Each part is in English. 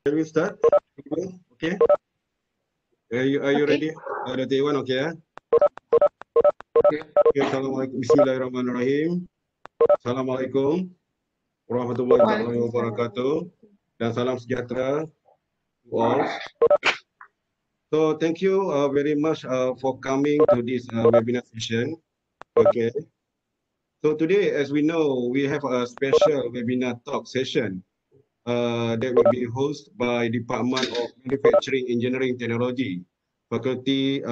Can we start? Okay. Are you ready? Dr. Iwan, okay ya? Okay. Assalamualaikum. Bismillahirrahmanirrahim. Assalamualaikum warahmatullahi wabarakatuh. Dan salam sejahtera to all. So thank you very much for coming to this webinar session. Okay. So today, as we know, we have a special webinar talk session that will be hosted by Department of Manufacturing Engineering Technology, Fakulti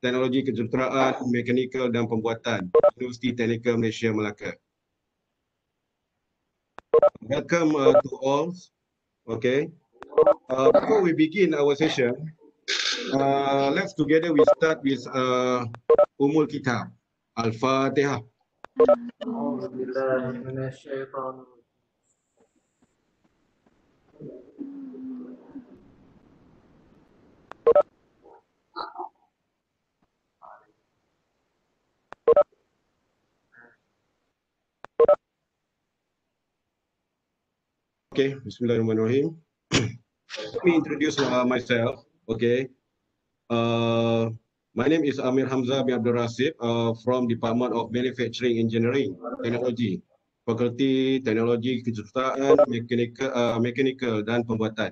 Teknologi Kejuruteraan, Mekanikal dan Pembuatan, Universiti Teknikal Malaysia Melaka. Welcome to all. Okay. Before we begin our session, let's together we start with Umul Kitab, Al-Fatihah. Okay, Bismillahirrahmanirrahim. Let me introduce myself. Okay. My name is Amir Hamzah bin Abdul Rasib from Department of Manufacturing Engineering Technology, Fakulti Teknologi Kejuruteraan, Mekanikal dan Pembuatan.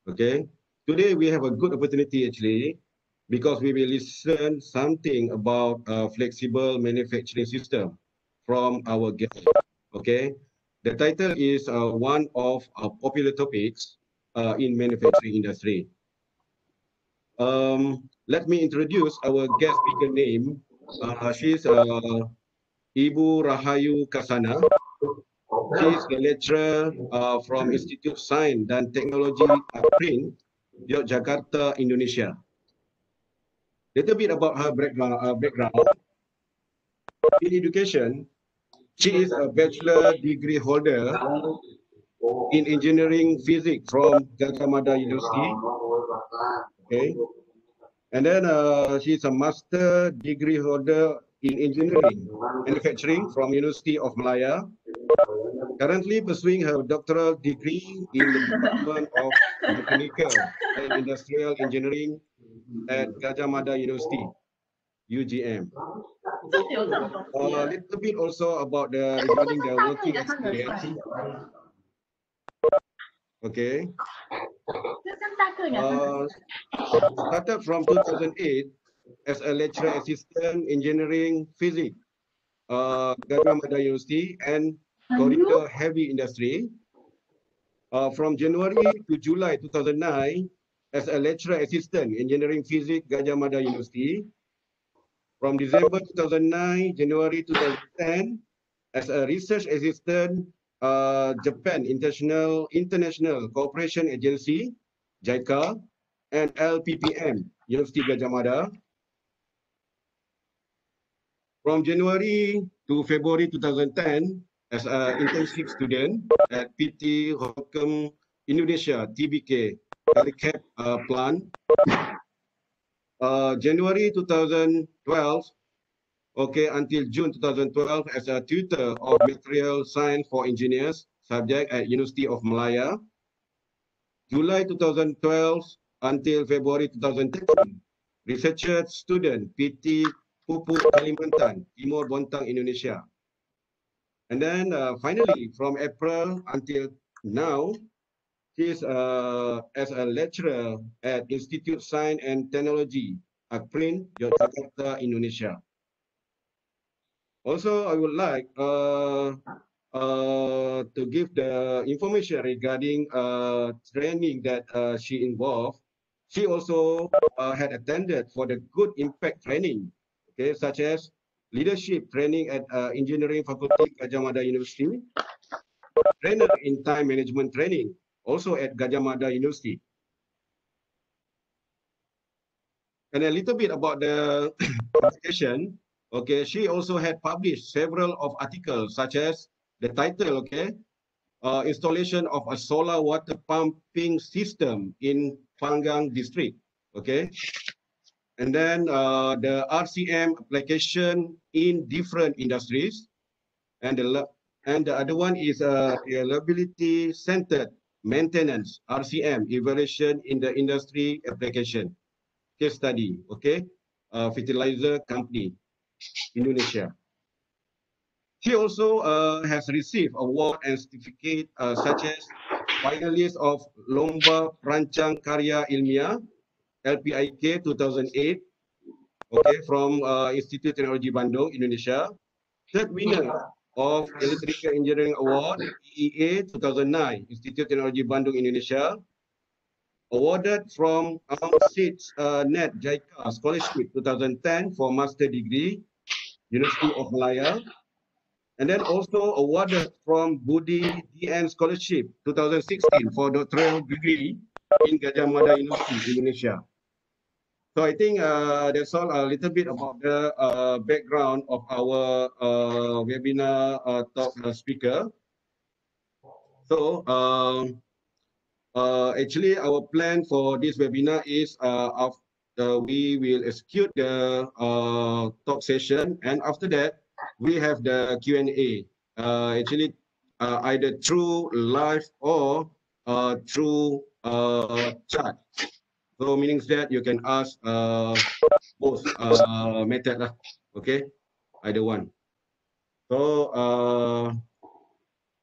Okay. Today we have a good opportunity actually because we will listen something about flexible manufacturing system from our guest. Okay. The title is one of our popular topics in manufacturing industry. Let me introduce our guest speaker name. She's Ibu Rahayu Kasana. She's a lecturer from Institute Sains dan Teknologi Print, Yogyakarta, Indonesia. Little bit about her background. In education, she is a bachelor degree holder in engineering physics from Gajah Mada University. Okay. And then she's a master degree holder in engineering manufacturing from University of Malaya. Currently pursuing her doctoral degree in the Department of Mechanical and Industrial Engineering at Gajah Mada University, UGM. A little bit also about regarding the working experience. Okay. Started from 2008 as a lecturer assistant engineering physics, Gajah Mada University and corridor heavy industry. From January to July 2009 as a lecturer assistant engineering physics, Gajah Mada University. From December 2009, January 2010, as a research assistant, Japan International Cooperation Agency, JICA, and LPPM, University Gajah Mada. From January to February 2010, as an internship student at PT Holcim Indonesia, TBK, Caricap plant. January 2012, okay, until June 2012 as a tutor of material science for engineers subject at University of Malaya. July 2012 until February 2013, researcher student PT Pupuk Kalimantan, Timur Bontang, Indonesia. And then finally, from April until now, she's as a lecturer at Institute Science and Technology, Print, Yogyakarta, Indonesia. Also, I would like to give the information regarding training that she involved. She also had attended for the good impact training, okay, such as leadership training at Engineering Faculty Gajah Mada University, trainer in time management training, also at Gajah Mada University. And a little bit about the publication. Okay, she also had published several of articles, such as the title, okay, installation of a solar water pumping system in Panggang district, okay. And then the RCM application in different industries. And the other one is reliability-centered maintenance, RCM, evaluation in the industry application. Case study, okay? Fertilizer company, Indonesia. She also has received award and certificate such as finalist of Lomba Perancang Karya Ilmiah, LPIK 2008, okay, from Institute Teknologi Bandung, Indonesia. Third winner of Electrical Engineering Award, EEA 2009, Institute Teknologi Bandung, Indonesia. Awarded from SEEDS NET JICA Scholarship 2010 for master degree, University of Malaya. And then also awarded from Budi DN Scholarship 2016 for doctoral degree in Gajah Mada University, Indonesia. So I think that's all a little bit about the background of our webinar talk speaker. So actually our plan for this webinar is we will execute the talk session, and after that we have the Q&A. Actually either through live or through chat. So meaning that you can ask both method lah, okay, either one. So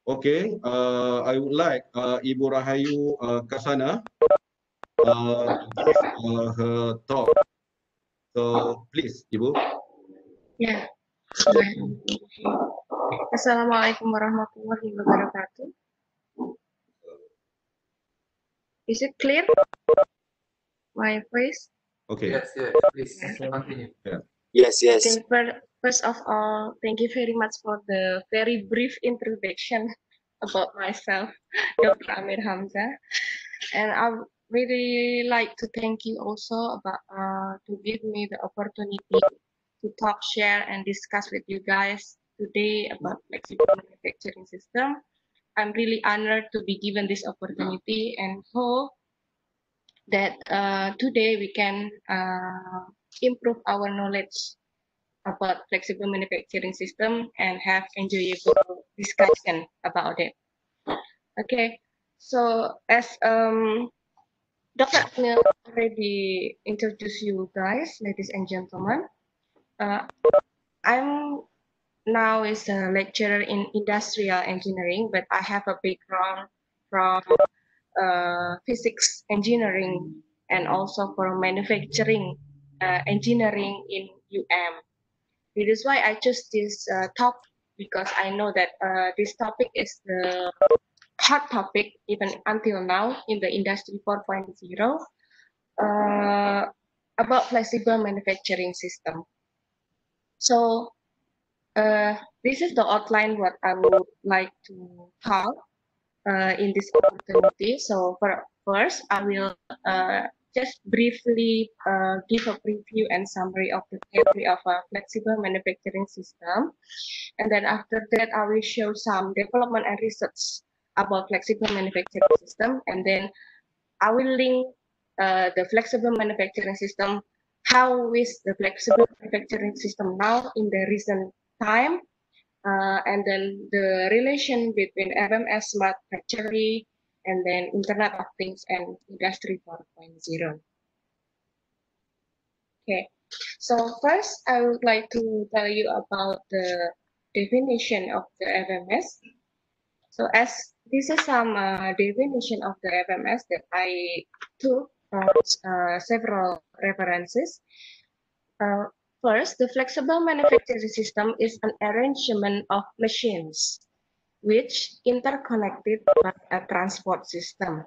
okay, I would like Ibu Rahayu Kasana give her talk. So please, Ibu. Ya. Assalamualaikum warahmatullahi wabarakatuh. Is it clear? My voice? Okay. Yes, please continue. Yeah. Yes. Okay, first of all, thank you very much for the very brief introduction about myself, Dr. Amir Hamzah. And I would really like to thank you also to give me the opportunity to talk, share, and discuss with you guys today about flexible manufacturing system. I'm really honored to be given this opportunity and hope that today we can improve our knowledge about flexible manufacturing system and have enjoyable discussion about it. Okay, so as Dr. Amir already introduced you guys, ladies and gentlemen, I'm now is a lecturer in industrial engineering, but I have a background from physics engineering and also for manufacturing engineering in UM. It is why I chose this topic, because I know that this topic is the hot topic even until now in the industry 4.0 about flexible manufacturing system. So this is the outline what I would like to talk in this opportunity. So first, I will just briefly give a preview and summary of the theory of a flexible manufacturing system. And then after that, I will show some development and research about flexible manufacturing system. And then I will link the flexible manufacturing system, how is the flexible manufacturing system now in the recent time, and then the relation between FMS, smart factory, and then Internet of Things and Industry 4.0. Okay, so first I would like to tell you about the definition of the FMS. So as this is some definition of the FMS that I took from several references. First, the flexible manufacturing system is an arrangement of machines which interconnected by a transport system.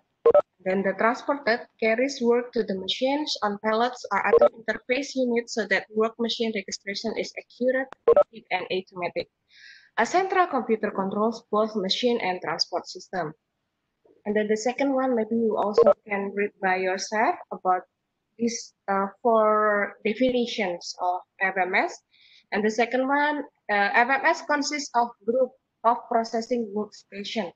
Then the transported carries work to the machines on pallets or other interface units so that work machine registration is accurate, effective, and automatic. A central computer controls both machine and transport system. And then the second one, maybe you also can read by yourself about these four definitions of FMS. And the second one, FMS consists of group of processing workstation.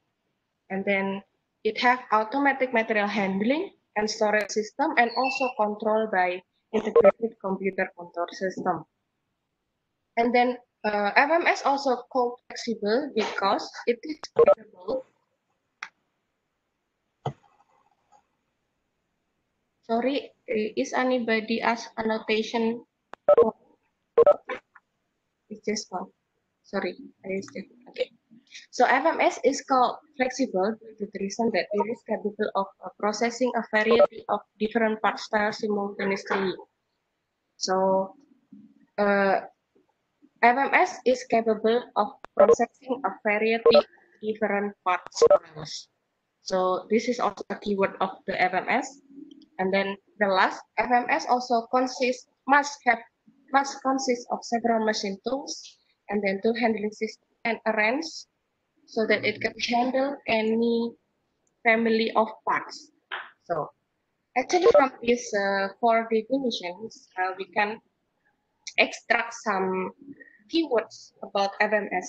And then it have automatic material handling and storage system, and also controlled by integrated computer control system. And then FMS also called flexible because it is capable Sorry, is anybody ask annotation? It's just one. Sorry, okay. So FMS is called flexible due to the reason that it is capable of processing a variety of different part styles simultaneously. So FMS is capable of processing a variety of different part styles. So this is also a keyword of the FMS. And then the last, FMS also must consist of several machine tools and then tool handling system and arrange so that it can handle any family of parts. So actually from these four definitions, we can extract some keywords about FMS.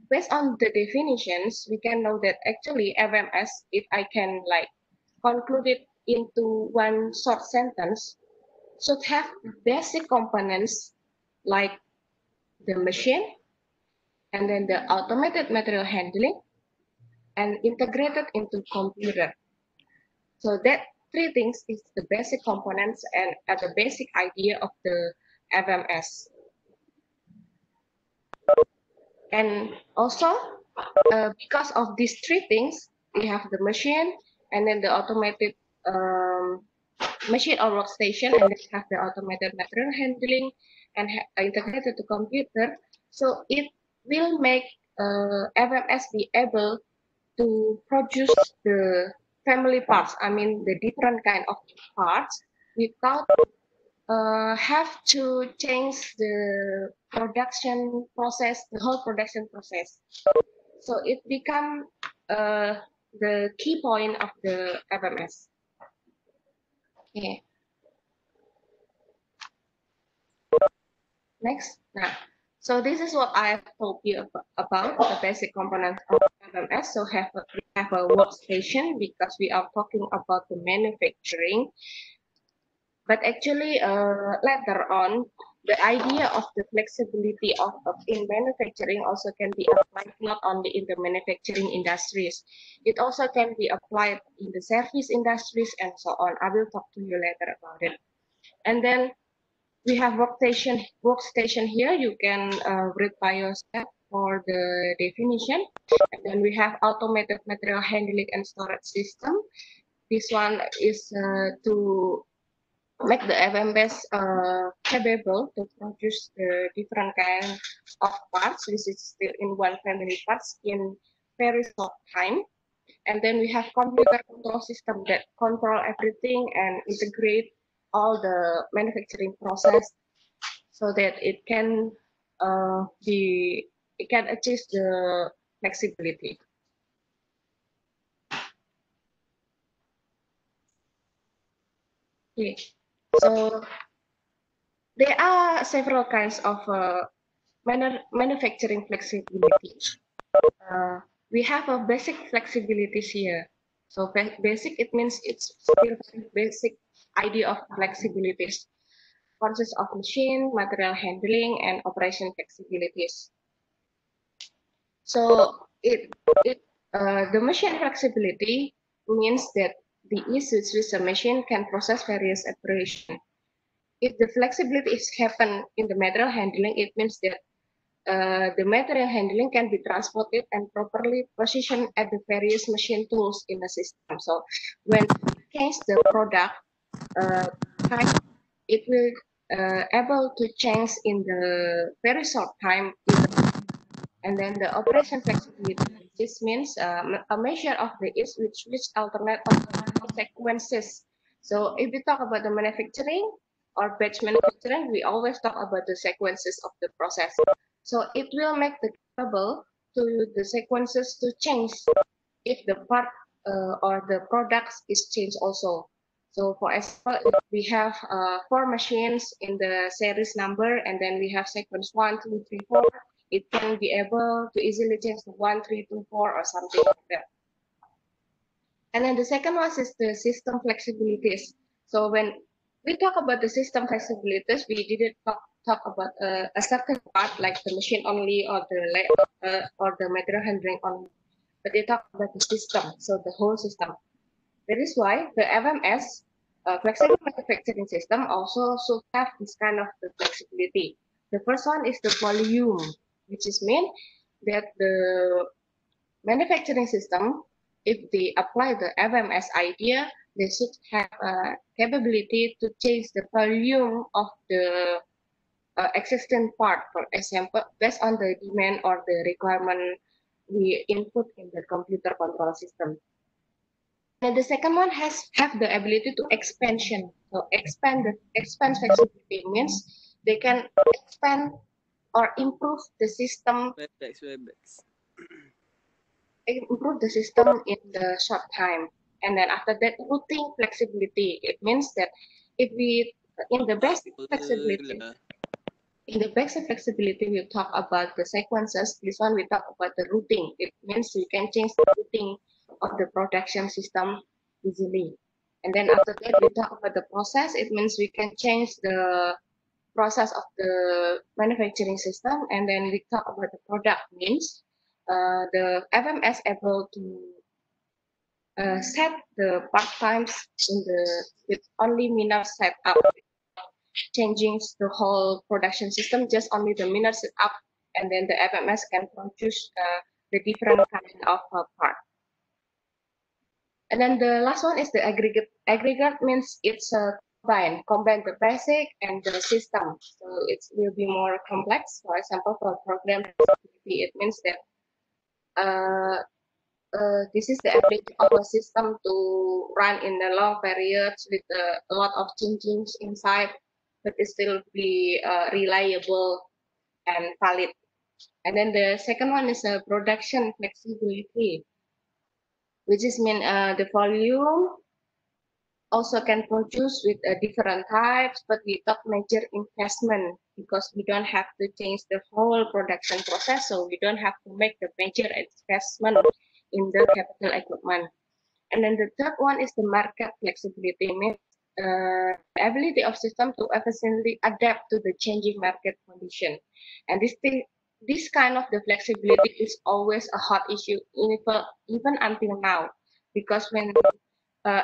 Based on the definitions, we can know that actually FMS, if I can like conclude it into one short sentence, should have basic components like the machine, and then the automated material handling, and integrated into computer. So that three things is the basic components and the basic idea of the FMS. And also, because of these three things, we have the machine, and then the automated machine or workstation, and then have the automated material handling and integrated to computer. So it will make FMS be able to produce the family parts, I mean the different kind of parts, without have to change the production process, the whole production process. So it become the key point of the FMS. Okay. Next. Now, so this is what I have told you about the basic components of FMS. So we have a workstation because we are talking about the manufacturing. But actually, later on, the idea of the flexibility in manufacturing also can be applied not only in the manufacturing industries. It also can be applied in the service industries and so on. I will talk to you later about it. And then we have workstation here. You can read by yourself for the definition. And then we have automated material handling and storage system. This one is to make the FMS capable to produce the different kinds of parts, which is still in one family parts in very short time. And then we have computer control system that control everything and integrate all the manufacturing process so that it can achieve the flexibility. Okay. So there are several kinds of manufacturing flexibility. We have a basic flexibilities here. So basic, it means it's still basic idea of flexibilities. Consists of machine, material handling, and operation flexibilities. So the machine flexibility means that the issues with the machine can process various operations. If the flexibility is happen in the material handling, it means that the material handling can be transported and properly positioned at the various machine tools in the system. So when we change the product type, it will able to change in the very short time. And then the operation flexibility, this means a measure of the is which alternate sequences. So if we talk about the manufacturing or batch manufacturing, we always talk about the sequences of the process. So it will make the capable to the sequences to change if the part or the products is changed also. So for example, if we have 4 machines in the series number, and then we have sequence 1, 2, 3, 4, it can be able to easily change to 1, 3, 2, 4 or something like that. And then the second one is the system flexibilities. So when we talk about the system flexibilities, we didn't talk about a certain part like the machine only or the material handling only, but they talk about the system, so the whole system. That is why the FMS, flexible manufacturing system, also should have this kind of the flexibility. The first one is the volume, which is mean that the manufacturing system, if they apply the FMS idea, they should have a capability to change the volume of the existing part, for example, based on the demand or the requirement we input in the computer control system. And the second one has have the ability to expansion. So expand flexibility means they can expand or improve the system, improve the system in the short time. And then after that, routing flexibility. It means that if we in the basic flexibility, we talk about the sequences. This one we talk about the routing. It means we can change the routing of the production system easily. And then after that, we talk about the process. It means we can change the process of the manufacturing system. And then we talk about the product means the FMS able to set the part times in the with only minor setup, changing the whole production system, just only the minor setup, and then the FMS can produce the different kind of part. And then the last one is the aggregate. Aggregate means it's combine the basic and the system. So it will be more complex. For example, for program flexibility, it means that this is the ability of a system to run in the long periods with a lot of changes inside, but it still be reliable and valid. And then the second one is a production flexibility, which is mean the volume also can produce with different types, but without major investment because we don't have to change the whole production process, so we don't have to make the major investment in the capital equipment. And then the third one is the market flexibility, means ability of system to efficiently adapt to the changing market condition. And this kind of the flexibility is always a hot issue, even until now, because when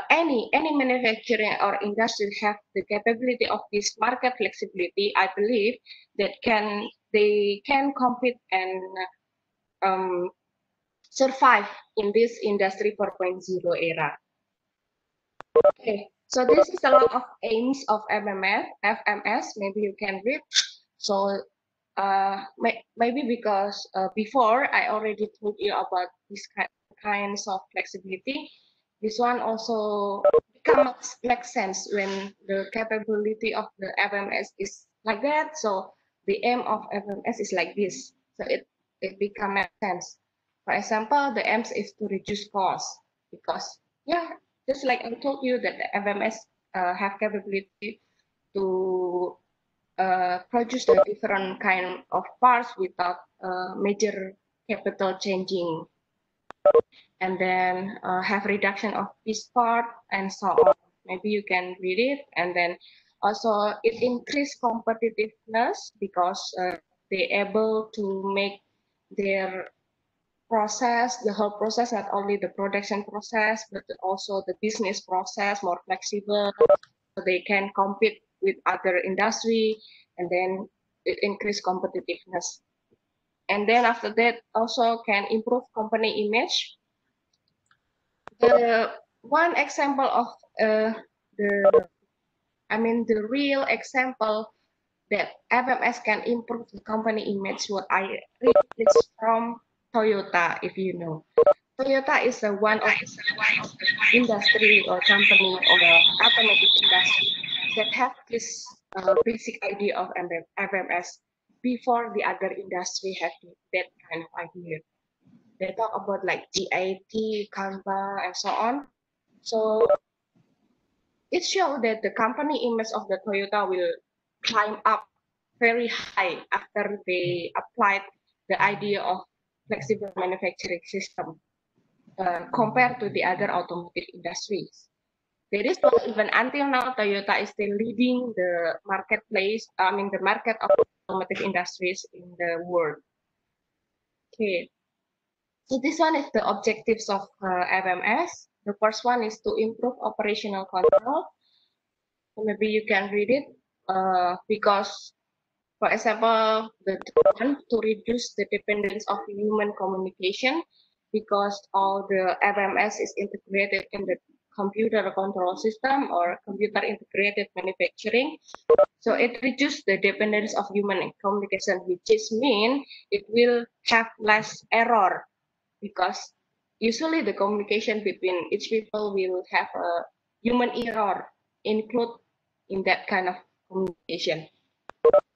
any manufacturing or industry have the capability of this market flexibility, I believe that they can compete and survive in this industry 4.0 era. Okay, so this is a lot of aims of FMS. Maybe you can read. So maybe because before I already told you about these kinds of flexibility, this one also makes sense when the capability of the FMS is like that. So the aim of FMS is like this. So it becomes make sense. For example, the aims is to reduce cost because just like I told you that the FMS have capability to produce the different kind of parts without major capital changing, and then have reduction of piece part and so on. Maybe you can read it, and then also it increase competitiveness because they able to make their process, the whole process, not only the production process, but also the business process more flexible. So they can compete with other industry, and then it increase competitiveness. And then after that, also can improve company image. The one example of the real example that FMS can improve the company image, what I read is from Toyota, if you know. Toyota is one of the industry or company or automotive industry that have this basic idea of FMS before the other industry have that kind of idea. They talk about like GIT, Kanban, and so on. So it shows that the company image of the Toyota will climb up very high after they applied the idea of flexible manufacturing system compared to the other automotive industries. That is why even until now, Toyota is still leading the marketplace, the market of automotive industries in the world. Okay. So this one is the objectives of FMS. The first one is to improve operational control. So maybe you can read it because, for example, the one to reduce the dependence of human communication because all the FMS is integrated in the computer control system or computer integrated manufacturing. So it reduces the dependence of human communication, which is mean it will have less error because usually the communication between each people will have a human error include in that kind of communication.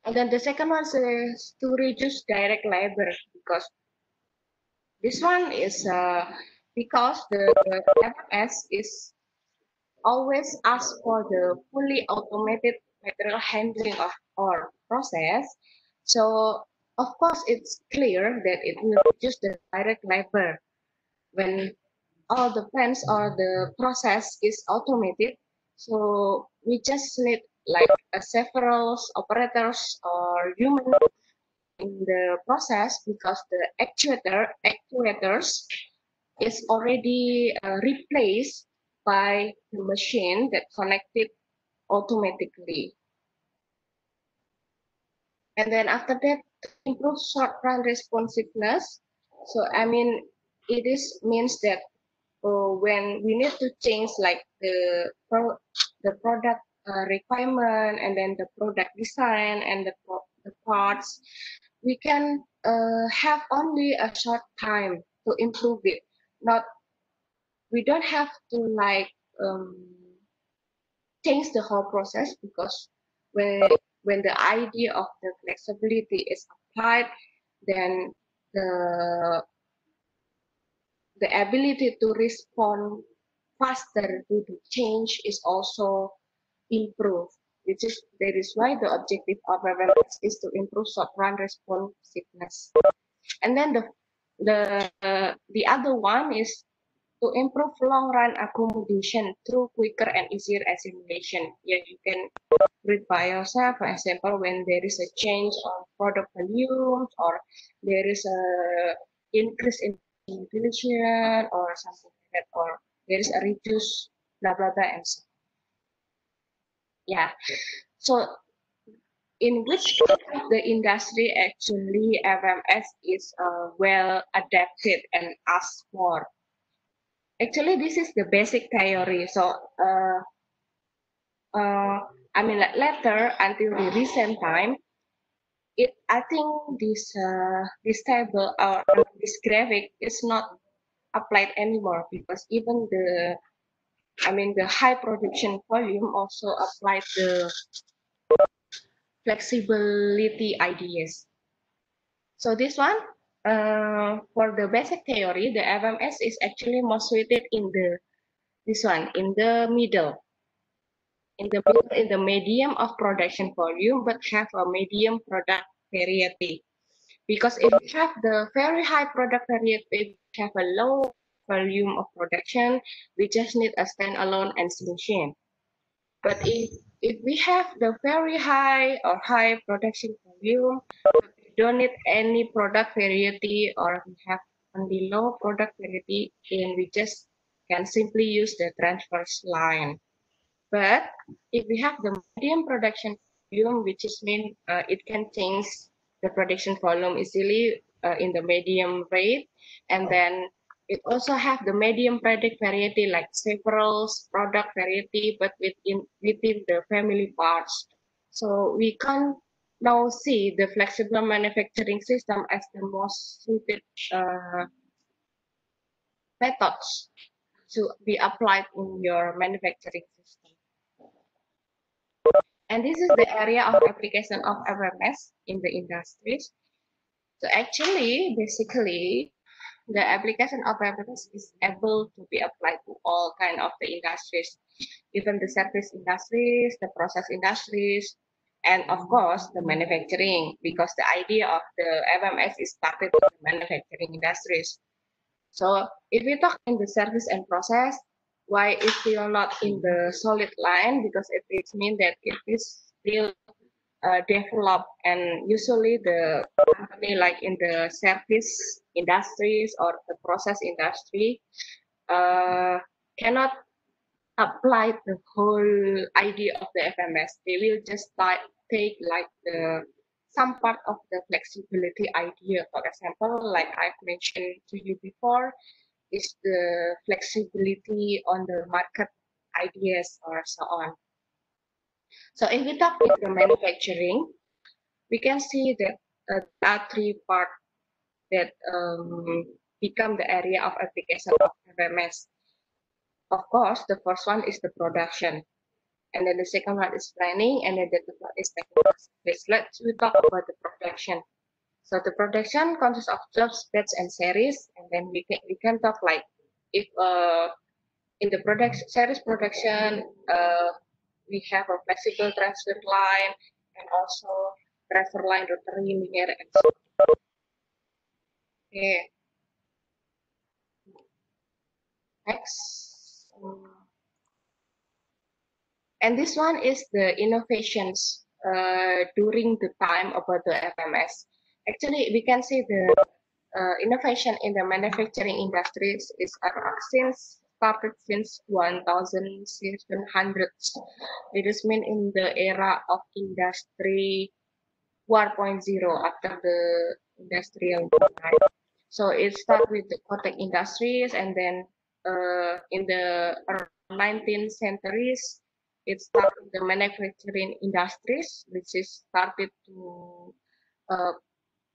And then the second one is to reduce direct labor because this one is because the FMS is always ask for the fully automated material handling of our process. So of course it's clear that it will reduce the direct labor when all the plants or the process is automated. So we just need like several operators or human in the process because the actuators is already replaced by the machine that connected automatically. And then after that, to improve short run responsiveness. So I mean, it is means that when we need to change like the product requirement and then the product design and the parts, we can have only a short time to improve it. Not we don't have to like change the whole process because when the idea of the flexibility is applied, then the the ability to respond faster to the change is also improved. Which is that is why the objective of FMS is to improve short run responsiveness. And then the other one is to improve long run accommodation through quicker and easier assimilation. Yeah, you can read by yourself. For example, when there is a change of product volumes or there is a increase in utilization or something like that, or there is a reduce blah blah blah and so. Yeah. So in which the industry actually FMS is well adapted and asked for. Actually, this is the basic theory. So, I mean, like later until the recent time, I think this table or this graphic is not applied anymore because even the high production volume also applied the flexibility ideas. So this one, for the basic theory, the FMS is actually most suited in this one in the middle. In the medium of production volume, but have a medium product variety. Because if you have the very high product variety, if you have a low volume of production, we just need a standalone NC machine. But if we have the very high or high production volume, we don't need any product variety or we have only low product variety, then we just can simply use the transverse line. But if we have the medium production volume, which is mean it can change the production volume easily in the medium rate, and then it also have the medium product variety like several product variety, but within the family parts. So we can now see the flexible manufacturing system as the most suited methods to be applied in your manufacturing system. And this is the area of application of FMS in the industries. So actually, basically, the application of FMS is able to be applied to all kind of the industries, even the service industries, the process industries, and of course the manufacturing, because the idea of the FMS is started in the manufacturing industries. So if we talk in the service and process, why it's still not in the solid line? Because it means that it is still developed, and usually the company like in the service industries or the process industry, cannot apply the whole idea of the FMS. They will just take like the some part of the flexibility idea. For example, like I've mentioned to you before, is the flexibility on the market ideas or so on. So if we talk with the manufacturing, we can see that there are three parts that become the area of application of FMS. Of course, the first one is the production, and then the second one is planning, and then the third one is technical service. Let's we talk about the production. So the production consists of jobs, batch, and series, and then we can talk like if in the production series production we have a flexible transfer line and also transfer line rotary linear and so on. Okay. Next. And this one is the innovations during the time about the FMS. Actually, we can see the innovation in the manufacturing industries is started since 1700s. It is mean in the era of industry 1.0 after the industrial revolution. So it started with the cotton industries, and then in the 19th centuries, it started the manufacturing industries, which is started to uh,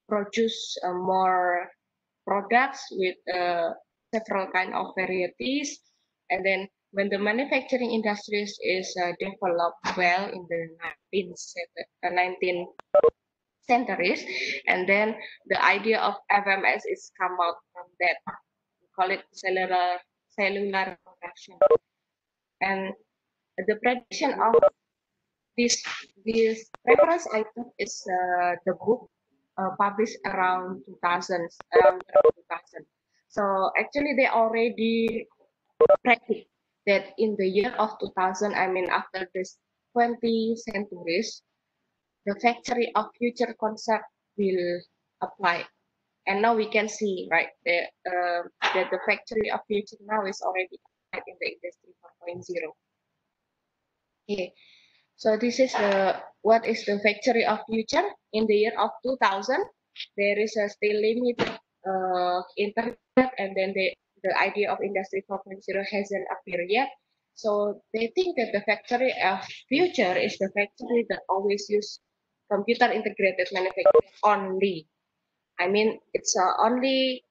produce more products with several kind of varieties. And then when the manufacturing industries is developed well in the 19th centuries, and then the idea of FMS is come out from that. We call it cellular production. And the prediction of this reference item is the book published around 2000, around 2000. So actually, they already predict that in the year of 2000, I mean after this 20 centuries, the factory of future concept will apply. And now we can see, right, that the factory of future now is already applied in the industry 4.0. Okay, so this is what is the factory of future in the year of 2000. There is a still limited internet, and then the idea of industry 4.0 hasn't appeared yet. So they think that the factory of future is the factory that always use computer integrated manufacturing only. I mean, it's only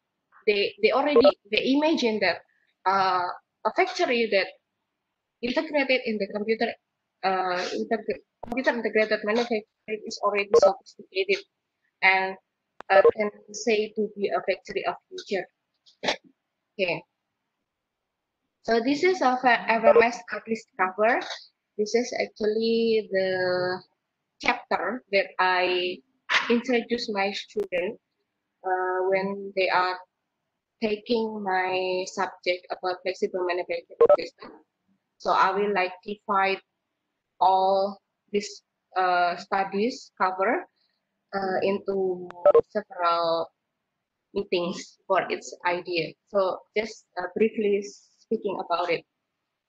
they imagine that a factory that integrated in the computer computer integrated manufacturing is already sophisticated and can say to be a factory of future. Okay. So this is a FMS artist cover. This is actually the chapter that I introduce my student when they are taking my subject about flexible manufacturing system. So I will like divide all these studies cover into several meetings for its idea. So just briefly speaking about it.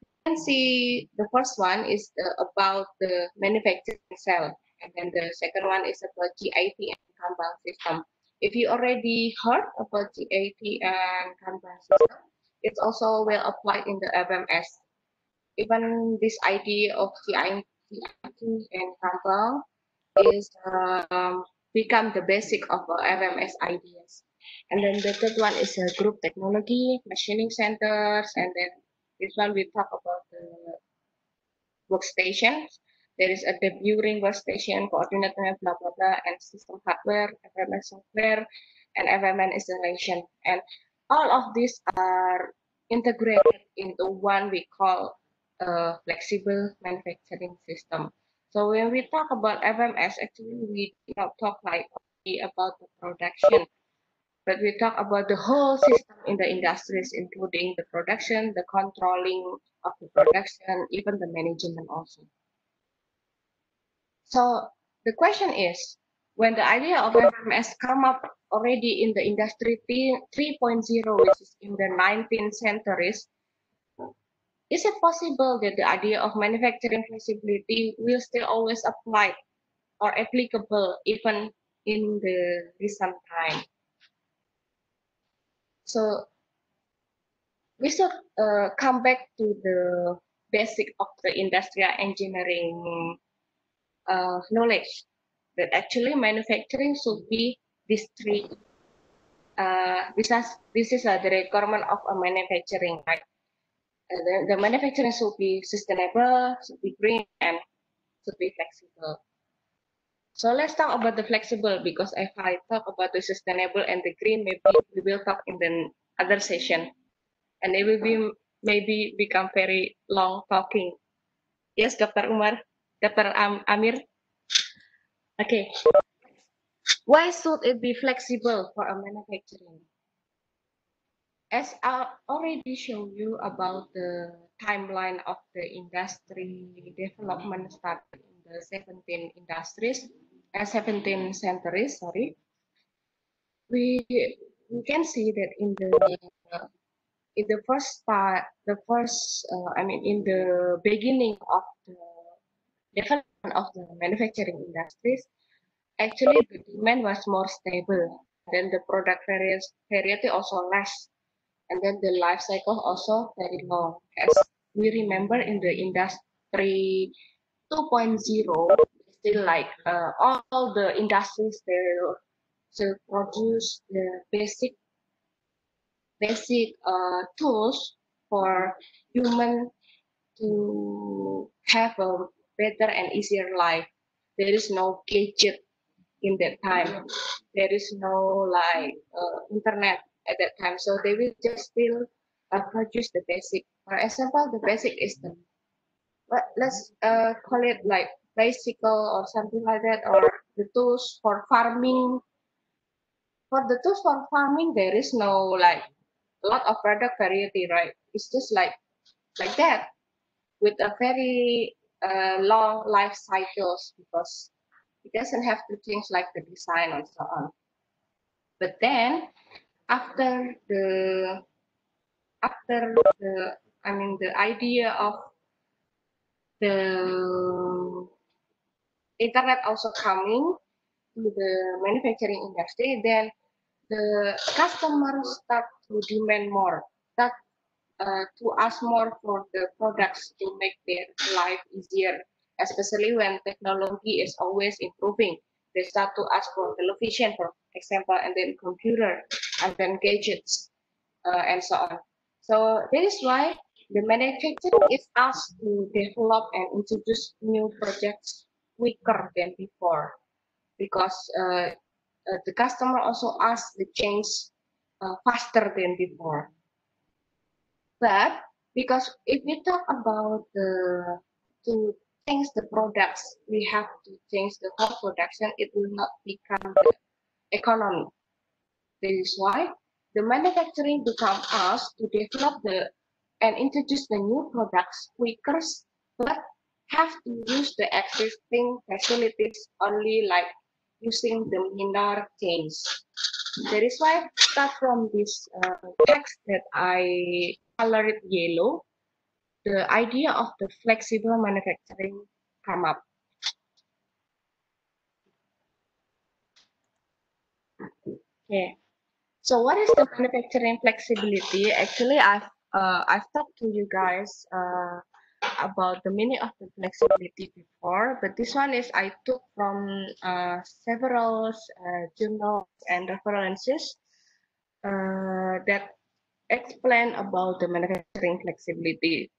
You can see the first one is about the manufacturing cell, and then the second one is about GIT and Kanban system. If you already heard about GIT and Kanban system, it's also well applied in the FMS. Even this idea of GIT and Kanban is become the basic of FMS ideas. And then the third one is group technology, machining centers, and then this one we talk about the workstations. There is a debuting workstation, coordinator, blah blah blah, and system hardware, FMS software, and FMN installation. And all of these are integrated into one we call a flexible manufacturing system. So when we talk about FMS, actually we do not talk like only about the production, but we talk about the whole system in the industries, including the production, the controlling of the production, even the management also. So the question is, when the idea of FMS come up already in the industry 3.0, which is in the 19th centuries, is it possible that the idea of manufacturing flexibility will still always apply or applicable even in the recent time? So we should come back to the basic of the industrial engineering knowledge, that actually manufacturing should be these three. This is the requirement of a manufacturing, right? The manufacturing should be sustainable, should be green, and should be flexible. So let's talk about the flexible, because if I talk about the sustainable and the green, maybe we will talk in the other session, and it will be maybe become very long talking. Yes, Dr. Umar, Dr. Amir. Okay, why should it be flexible for a manufacturing? As I already showed you about the timeline of the industry development started in the 17th centuries, sorry, we can see that in the first part, in the beginning of the development of the manufacturing industries, actually the demand was more stable. Then the product variety also less, and then the life cycle also very long. As we remember in the industry 2.0, still like all the industries they still produce the basic tools for human to have a better and easier life. There is no gadget in that time. There is no like internet at that time, so they will just still produce the basic. For example, the basic is the let's call it like bicycle or something like that, or the tools for farming. For the tools for farming, there is no like a lot of product variety, right? It's just like that with a very long life cycles, because it doesn't have to change like the design and so on. But then after the after the the idea of the internet also coming to the manufacturing industry, then the customers start to demand more, start to ask more for the products to make their life easier, especially when technology is always improving. They start to ask for television, for example, and then computer, and then gadgets, and so on. So that is why the manufacturing is asked to develop and introduce new projects quicker than before, because the customer also asks the change faster than before. But because if we talk about the to change the products, we have to change the whole production. It will not become the economy. This is why the manufacturing become us to develop the and introduce the new products quicker, but have to use the existing facilities only, like using the minor change. That is why start from this text that I colored yellow, the idea of the flexible manufacturing come up. Okay. So what is the manufacturing flexibility? Actually, I've talked to you guys about the meaning of the flexibility before, but this one is I took from several journals and references that explain about the manufacturing flexibility.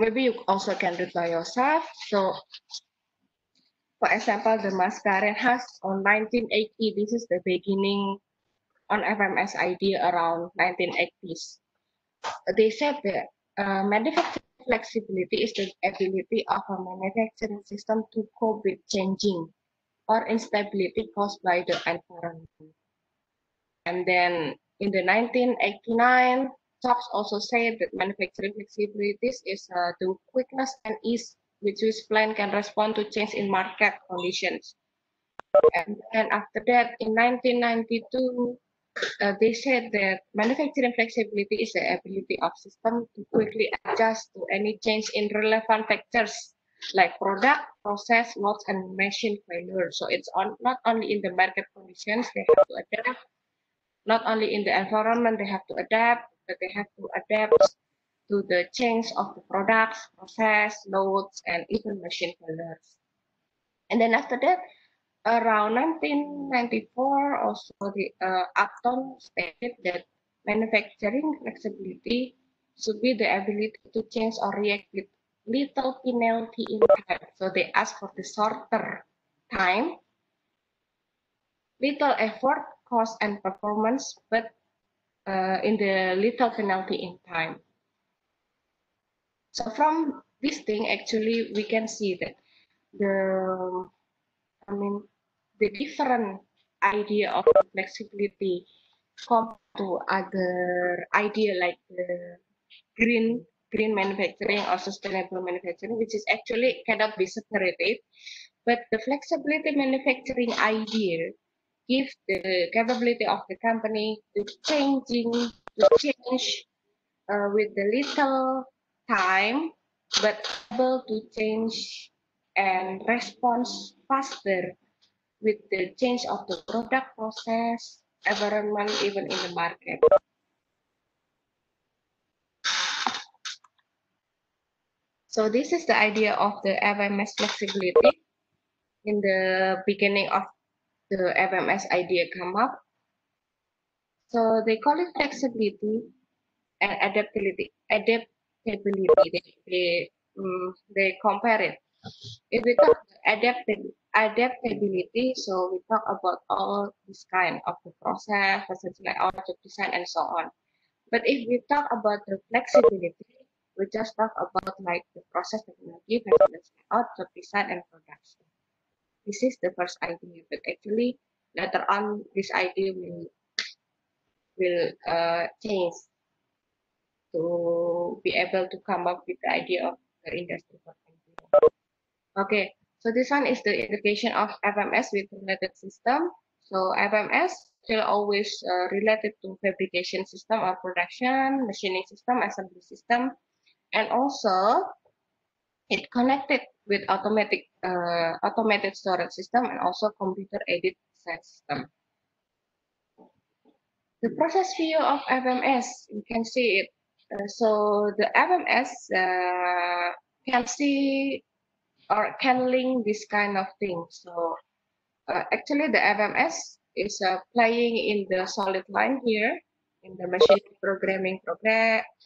Maybe you also can read by yourself. So, for example, the Mascaren has on 1980. This is the beginning on FMS idea around 1980s. They said that manufacturing flexibility is the ability of a manufacturing system to cope with changing or instability caused by the environment. And then in the 1989, Jobs also said that manufacturing flexibility is the quickness and ease with which plant can respond to change in market conditions. And after that, in 1992, they said that manufacturing flexibility is the ability of system to quickly adjust to any change in relevant factors like product, process, loads, and machine failure. So it's not only in the market conditions they have to adapt, not only in the environment they have to adapt, but they have to adapt to the change of the products, process, loads, and even machine failures. And then after that, around 1994, also the Upton stated that manufacturing flexibility should be the ability to change or react with little penalty in time. So they ask for the shorter time, little effort, cost, and performance, but in the little penalty in time. So from this thing, actually, we can see that the, I mean, the different idea of flexibility compared to other idea like the green green manufacturing or sustainable manufacturing, which is actually cannot be separated. But the flexibility manufacturing idea gives the capability of the company to change with the little time, but able to change and respond faster with the change of the product process, environment, even in the market. So this is the idea of the FMS flexibility. In the beginning of the FMS idea come up. So they call it flexibility and adaptability. They compare it. If we talk adaptability, so we talk about all this kind of the process, like our job design and so on. But if we talk about the flexibility, we just talk about like the process technology, facilities layout, job design, and production. This is the first idea, but actually later on this idea will change to be able to come up with the idea of the industry 4.0. Okay, so this one is the integration of FMS with related system. So FMS still always related to fabrication system or production, machining system, assembly system, and also it connected with automated storage system and also computer aided design system. The process view of FMS, you can see it. So the FMS can see or can link this kind of thing. So actually the FMS is playing in the solid line here in the machine programming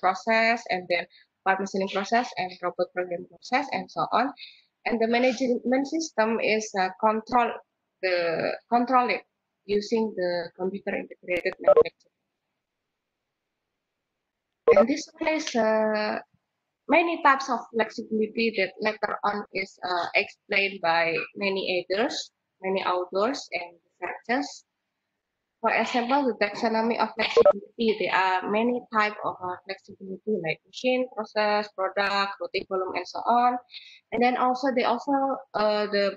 process, and then part machining process and robot programming process and so on. And the management system is control it using the computer integrated manufacturing. And this is many types of flexibility that later on is explained by many authors and researchers. For example, the taxonomy of flexibility, there are many types of flexibility like machine, process, product, rotating volume, and so on. And then also the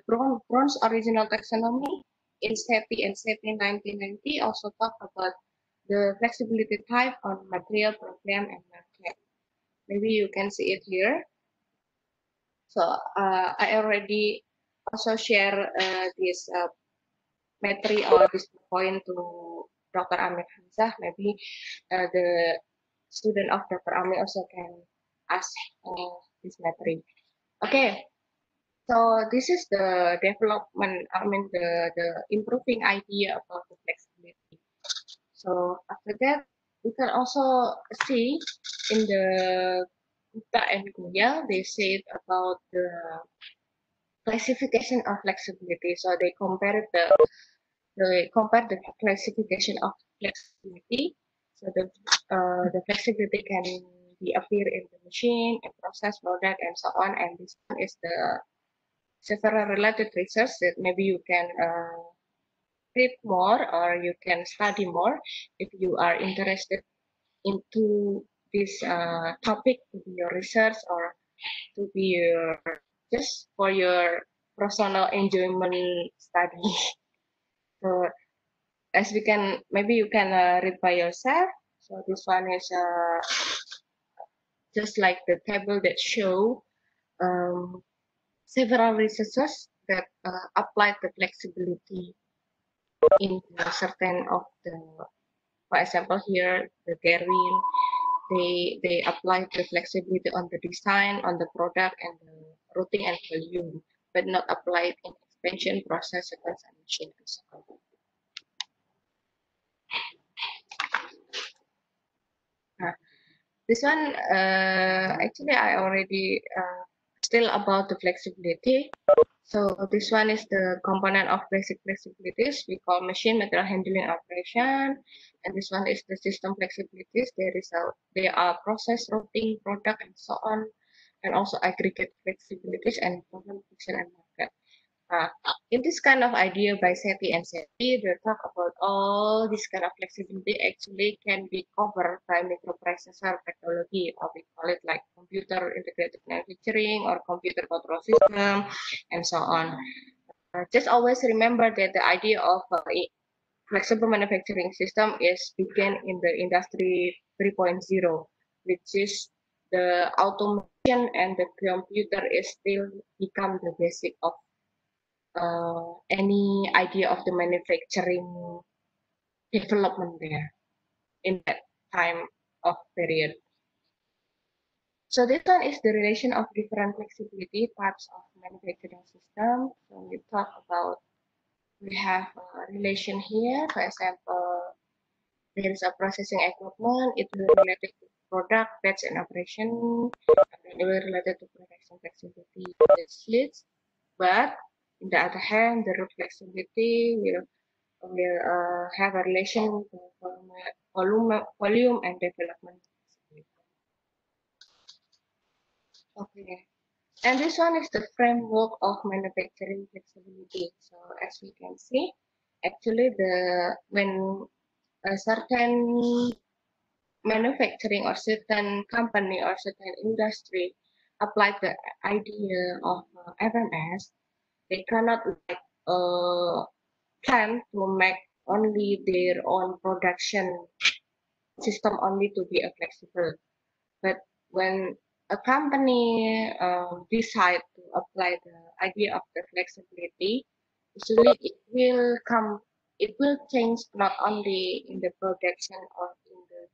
Bronze original taxonomy in SETI and SETI 1990 also talk about the flexibility type on material, program, and market. Maybe you can see it here. So I already also share this materi or this point to Dr. Amir Hamzah. Maybe the student of Dr. Amir also can ask this materi. Okay, so this is the development, the improving idea about the flexibility. So after that, we can also see in the Gupta and Goyal, they said about the classification of flexibility. So they compare the classification of flexibility. So the flexibility can be appear in the machine, in process, product, and so on. And this one is the several related research that maybe you can read more or you can study more if you are interested into this topic to be your research or to be your just for your personal enjoyment study. So as we can, maybe you can read by yourself. So this one is just like the table that show several researchers that applied the flexibility in certain of the, for example, here the Darwin, they apply the flexibility on the design, on the product, and the routing and volume, but not applied in expansion, process, sequence, and machine, and so on. This one, actually, I already still about the flexibility. So this one is the component of basic flexibilities. We call machine material handling operation, and this one is the system flexibilities. There are process, routing, product, and so on, and also aggregate flexibilities and problem function and market. In this kind of idea by SETI and SETI, they talk about all this kind of flexibility actually can be covered by microprocessor technology, or we call it like computer integrated manufacturing or computer control system, and so on. Just always remember that the idea of flexible manufacturing system is began in the industry 3.0, which is the automation, and the computer is still become the basic of any idea of the manufacturing development there in that time of period. So this one is the relation of different flexibility types of manufacturing system. So we talk about, we have a relation here. For example, there is a processing equipment. It will related to product, batch, and operation. And it will related to production flexibility. That's it. But on the other hand, the root flexibility will have a relation to volume and development. Okay, and this one is the framework of manufacturing flexibility. So as we can see, actually when a certain manufacturing or certain company or certain industry apply the idea of FMS, they cannot like plan to make only their own production system only to be a flexible. But when a company decide to apply the idea of the flexibility, usually it will change not only in the production or in the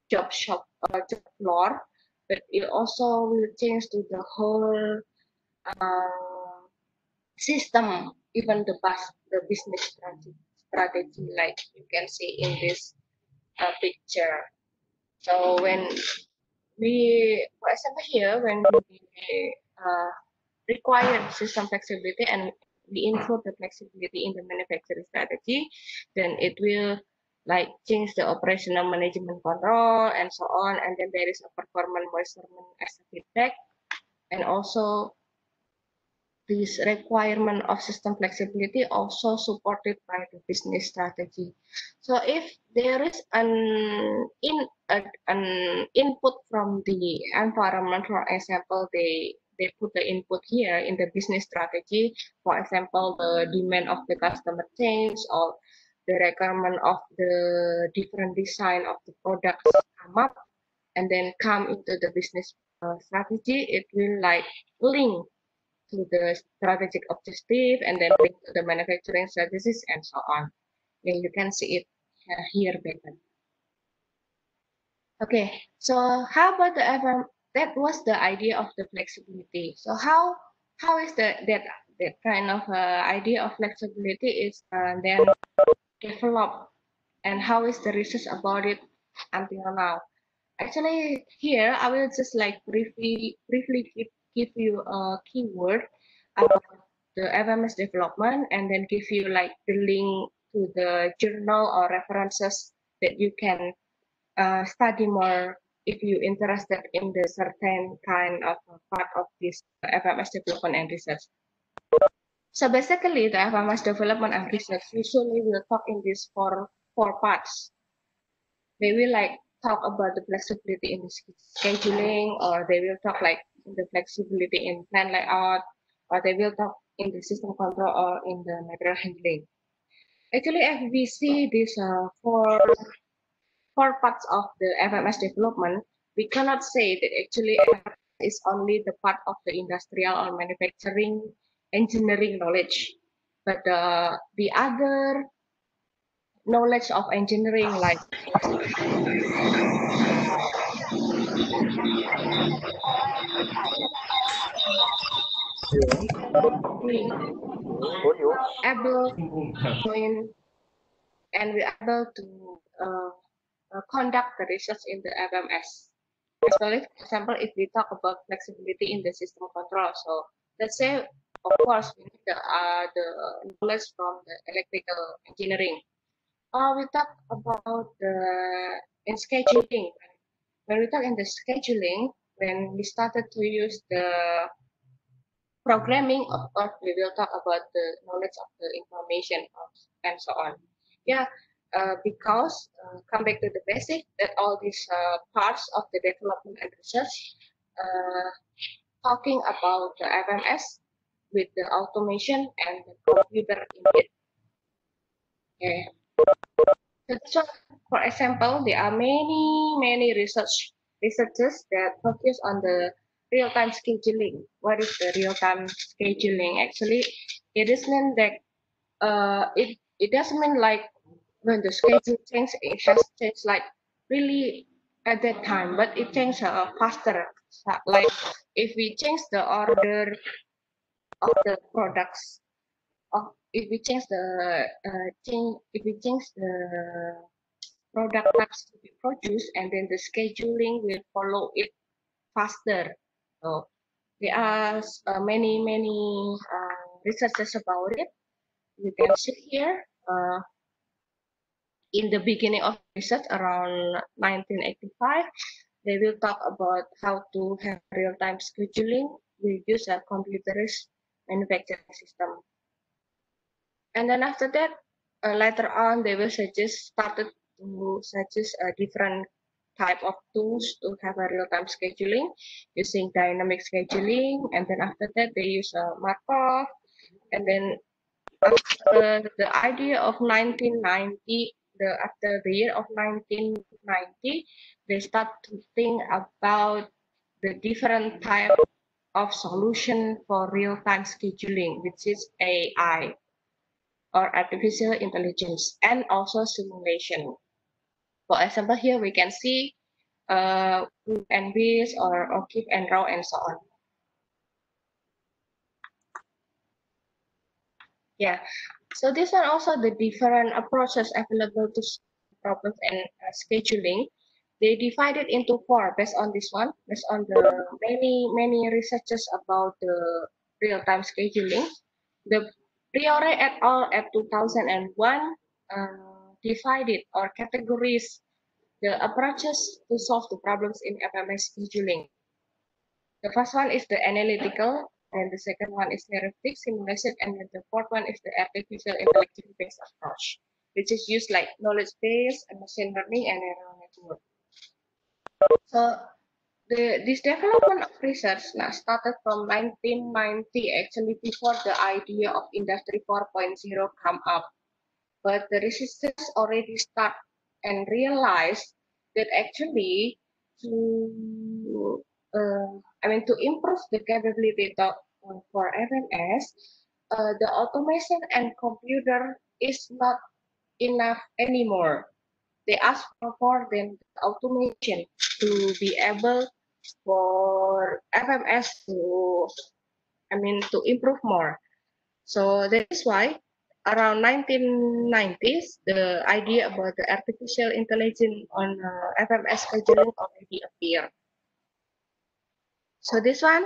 job shop or job floor, but it also will change to the whole system, even the business strategy, like you can see in this picture. So when for example here, when we uh, require system flexibility and we include the flexibility in the manufacturing strategy, then it will like change the operational management control and so on. And then there is a performance measurement as a feedback, and also this requirement of system flexibility also supported by the business strategy. So if there is an input from the environment, for example, they put the input here in the business strategy. For example, the demand of the customer change, or the requirement of the different design of the products come up, and then come into the business strategy. It will like link to the strategic objective, and then link to the manufacturing strategies, and so on. And you can see it here better. Okay, so how about the that was the idea of the flexibility. So how is that kind of idea of flexibility is then developed, and how is the research about it until now? Actually, here I will just like briefly give you a keyword about the FMS development, and then give you like the link to the journal or references that you can study more if you interested in the certain kind of part of this FMS development and research. So basically, the FMS development and research usually will talk in these four parts. They will like talk about the flexibility in the scheduling, or they will talk like the flexibility in plan layout, or they will talk in the system control or in the material handling. Actually, if we see these four parts of the FMS development, we cannot say that actually FMS is only the part of the industrial or manufacturing engineering knowledge, but the other knowledge of engineering like we able to join and we able to conduct the research in the FMS. Especially, for example, if we talk about flexibility in the system control. So let's say, of course, we need the knowledge from the electrical engineering. Or we talk about the in scheduling. When we talk in the scheduling, when we started to use the programming, of course, we will talk about the knowledge of the information and so on. Yeah, because come back to the basic that all these parts of the development and research uh, talking about the FMS with the automation and the computer in it. Okay. So, for example, there are many researchers that focus on the real-time scheduling. What is the real-time scheduling? Actually, it is mean that it doesn't mean like when the schedule changes, it has changed like really at that time, but it changed faster. So, like if we change the order of the products, of if we change the if we change the product types to be produced, and then the scheduling will follow it faster. So there are many researches about it. You can see here. In the beginning of research around 1985, they will talk about how to have real-time scheduling. We use a computerized manufacturing system. And then after that, later on, they will started to suggest a different type of tools to have a real-time scheduling using dynamic scheduling. And then after that, they use Markov. And then after the idea of 1990, after the year of 1990, they start to think about the different type of solution for real-time scheduling, which is AI or artificial intelligence, and also simulation. For example, here we can see and base or OKIF and RAW and so on. Yeah, so these are also the different approaches available to problems and scheduling. They divided into four based on this one, based on the many researches about the real-time scheduling. The Priore et al. At 2001 divided or categorized the approaches to solve the problems in FMS scheduling. The first one is the analytical, and the second one is heuristic simulation, and then the fourth one is the artificial intelligence-based approach, which is used like knowledge-based and machine learning and neural network. So this development of research now started from 1990, actually before the idea of Industry 4.0 come up. But the researchers already start and realize that actually to to improve the capability for FMS, the automation and computer is not enough anymore. They ask for more than the automation to be able for FMS to improve more. So that is why around 1990s, the idea about the artificial intelligence on FMS scheduling already appeared. So this one,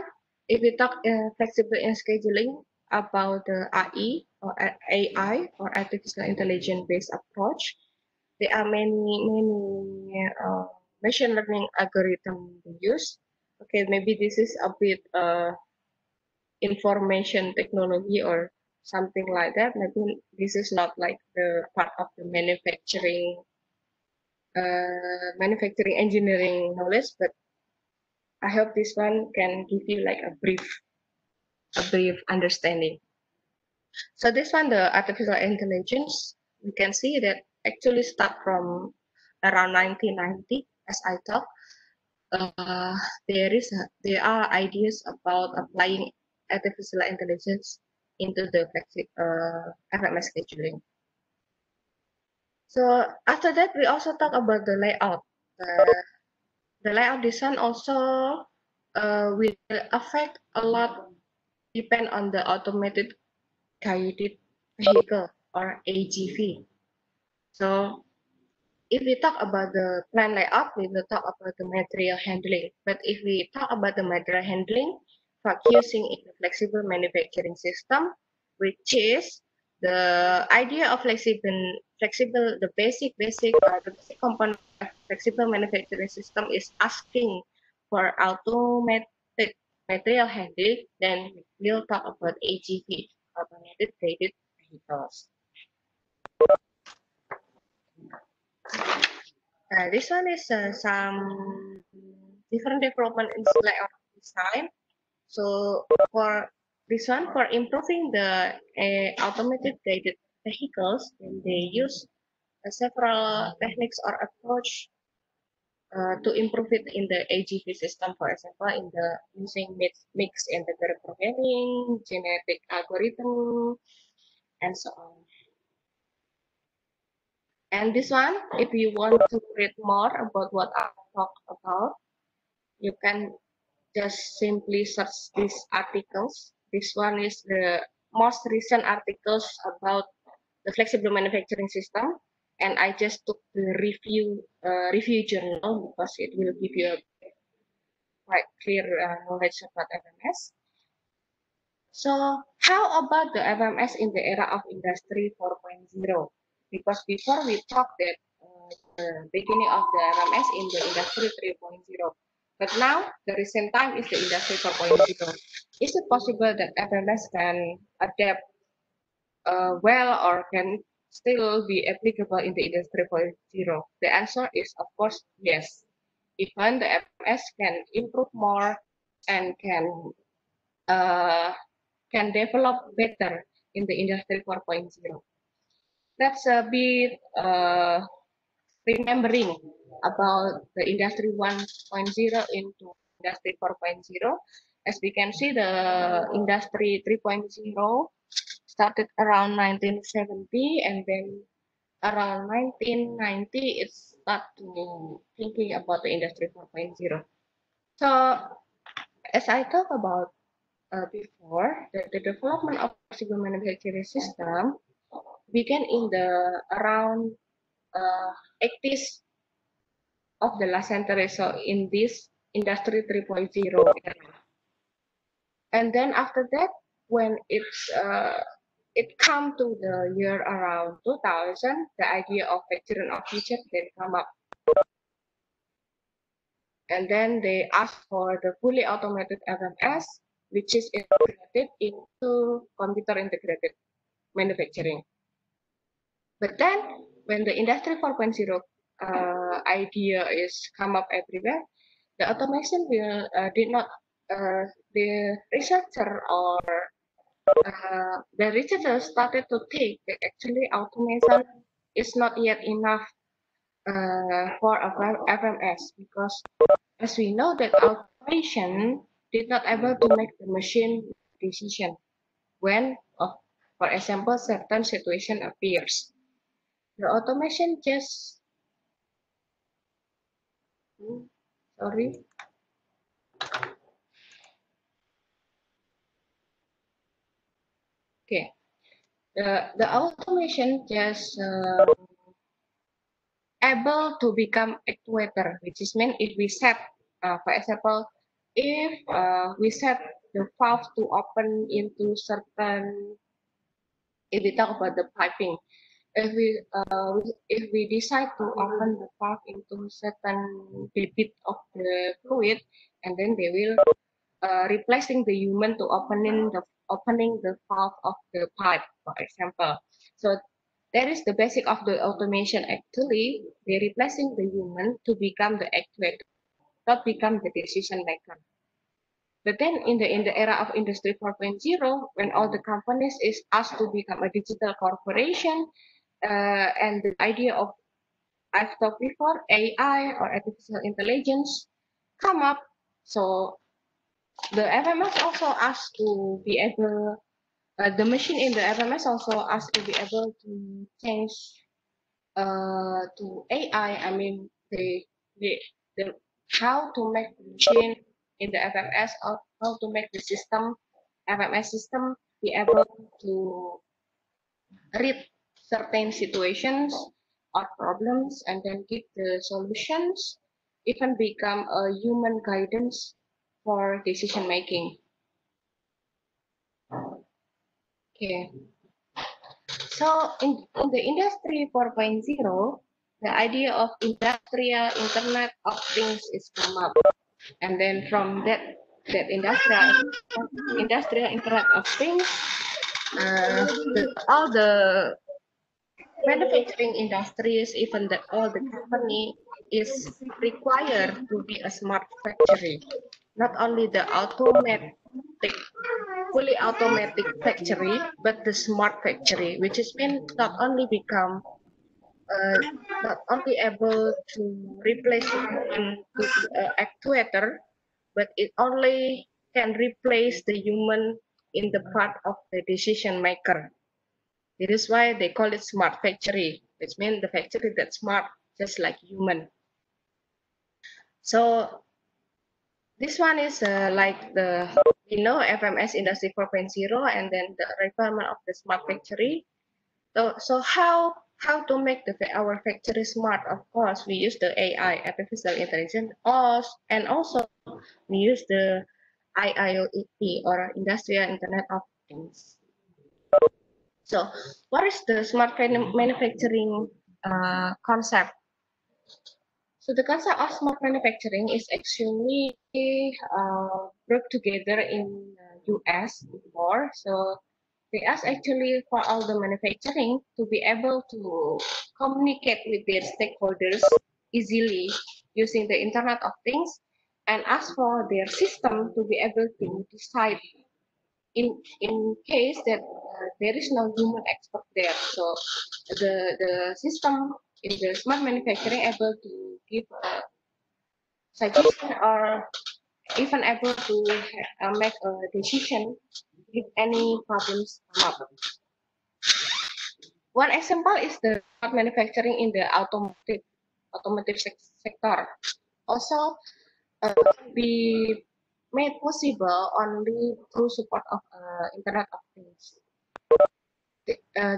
if we talk flexible in scheduling about the AI or artificial intelligence based approach, there are many machine learning algorithm used. Okay, maybe this is a bit information technology or something like that. Maybe this is not like the part of the manufacturing engineering knowledge, but I hope this one can give you like a brief understanding. So this one, the artificial intelligence, we can see that actually start from around 1990, as I talked. There are ideas about applying artificial intelligence into the FMS scheduling. So after that, we also talk about the layout. The layout design also will affect a lot, depend on the automated guided vehicle or AGV. So if we talk about the plan layout, we will talk about the material handling. But if we talk about the material handling, focusing in the flexible manufacturing system, which is the idea of the basic component of flexible manufacturing system is asking for automated material handling. Then we'll talk about AGV, automated guided vehicles. This one is some different development in layout design. So for this one, for improving the automated guided vehicles, then they use several techniques or approach to improve it in the AGV system. For example, in the using mixed integrated programming, genetic algorithm, and so on. And this one, if you want to read more about what I talked about, you can just simply search these articles. This one is the most recent articles about the flexible manufacturing system, and I just took the review journal because it will give you a quite clear knowledge about FMS. So how about the FMS in the era of Industry 4.0? Because before we talked that the beginning of the FMS in the Industry 3.0, but now the recent time is the Industry 4.0. Is it possible that FMS can adapt well or can still be applicable in the Industry 4.0? The answer is, of course, yes. Even the FMS can improve more and uh, can develop better in the Industry 4.0. Let's be remembering about the Industry 1.0 into Industry 4.0. As we can see, the Industry 3.0 started around 1970, and then around 1990 it started to thinking about the Industry 4.0. So as I talked about before, the development of flexible manufacturing system began in the around 80s of the last century. So in this Industry 3.0 era. And then after that, when it come to the year around 2000, the idea of factory of future then come up. And then they asked for the fully automated FMS, which is integrated into computer integrated manufacturing. But then when the Industry 4.0 idea is come up everywhere, the automation will did not the researcher or the researchers started to think that actually automation is not yet enough for a FMS, because as we know that automation did not able to make the machine decision when, for example, certain situation appears. The automation just sorry. Okay. The automation just able to become actuator, which is mean if we set, for example, if we set the valve to open into certain, if we talk about the piping, if we decide to open the valve into certain debit of the fluid, and then they will replacing the human to opening the valve of the pipe, for example. So that is the basic of the automation. Actually, they're replacing the human to become the actuator, not become the decision maker. But then in the era of Industry 4.0, when all the companies is asked to become a digital corporation, and the idea of, I've talked before, AI or artificial intelligence come up. So the FMS also asked to be able, the machine in the FMS also asked to be able to change to AI. I mean, the how to make the machine in the FMS, or how to make the system, FMS system, be able to read certain situations or problems and then give the solutions, even become a human guidance for decision making. Okay. So in the industry 4.0, the idea of industrial Internet of Things is come up. And then from that industrial Internet of Things, all the manufacturing industries, even all the company is required to be a smart factory. Not only the fully automatic factory, but the smart factory, which has been not only become not only able to replace human to actuator, but it only can replace the human in the part of the decision maker. It is why they call it smart factory, which means the factory that's smart, just like human. So this one is like the, FMS Industry 4.0, and then the requirement of the smart factory. So how to make our factory smart? Of course, we use the AI, artificial intelligence, and also we use the IIoT, or Industrial Internet of Things. So what is the smart manufacturing concept? So the concept of smart manufacturing is actually brought together in US before. So they ask actually for all the manufacturing to be able to communicate with their stakeholders easily using the Internet of Things, and ask for their system to be able to decide in case that there is no human expert there. So the system in the smart manufacturing able to give a suggestion, or even able to make a decision if any problems come up. One example is the smart manufacturing in the automotive sector. Also, be made possible only through support of Internet of Things.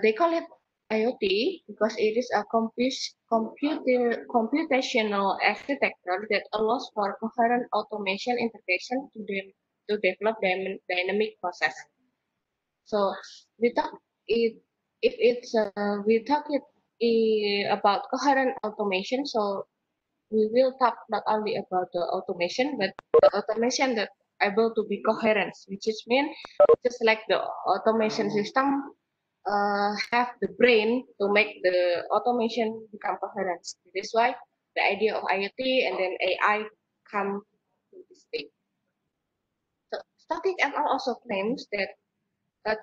They call it IoT because it is a computational architecture that allows for coherent automation integration to develop dynamic process. So we talk it if it's we talk it about coherent automation. So we will talk not only about the automation, but the automation that able to be coherent, which is mean just like the automation system have the brain to make the automation become coherent. This is why the idea of IoT and then AI come to this stage. So Static ML also claims that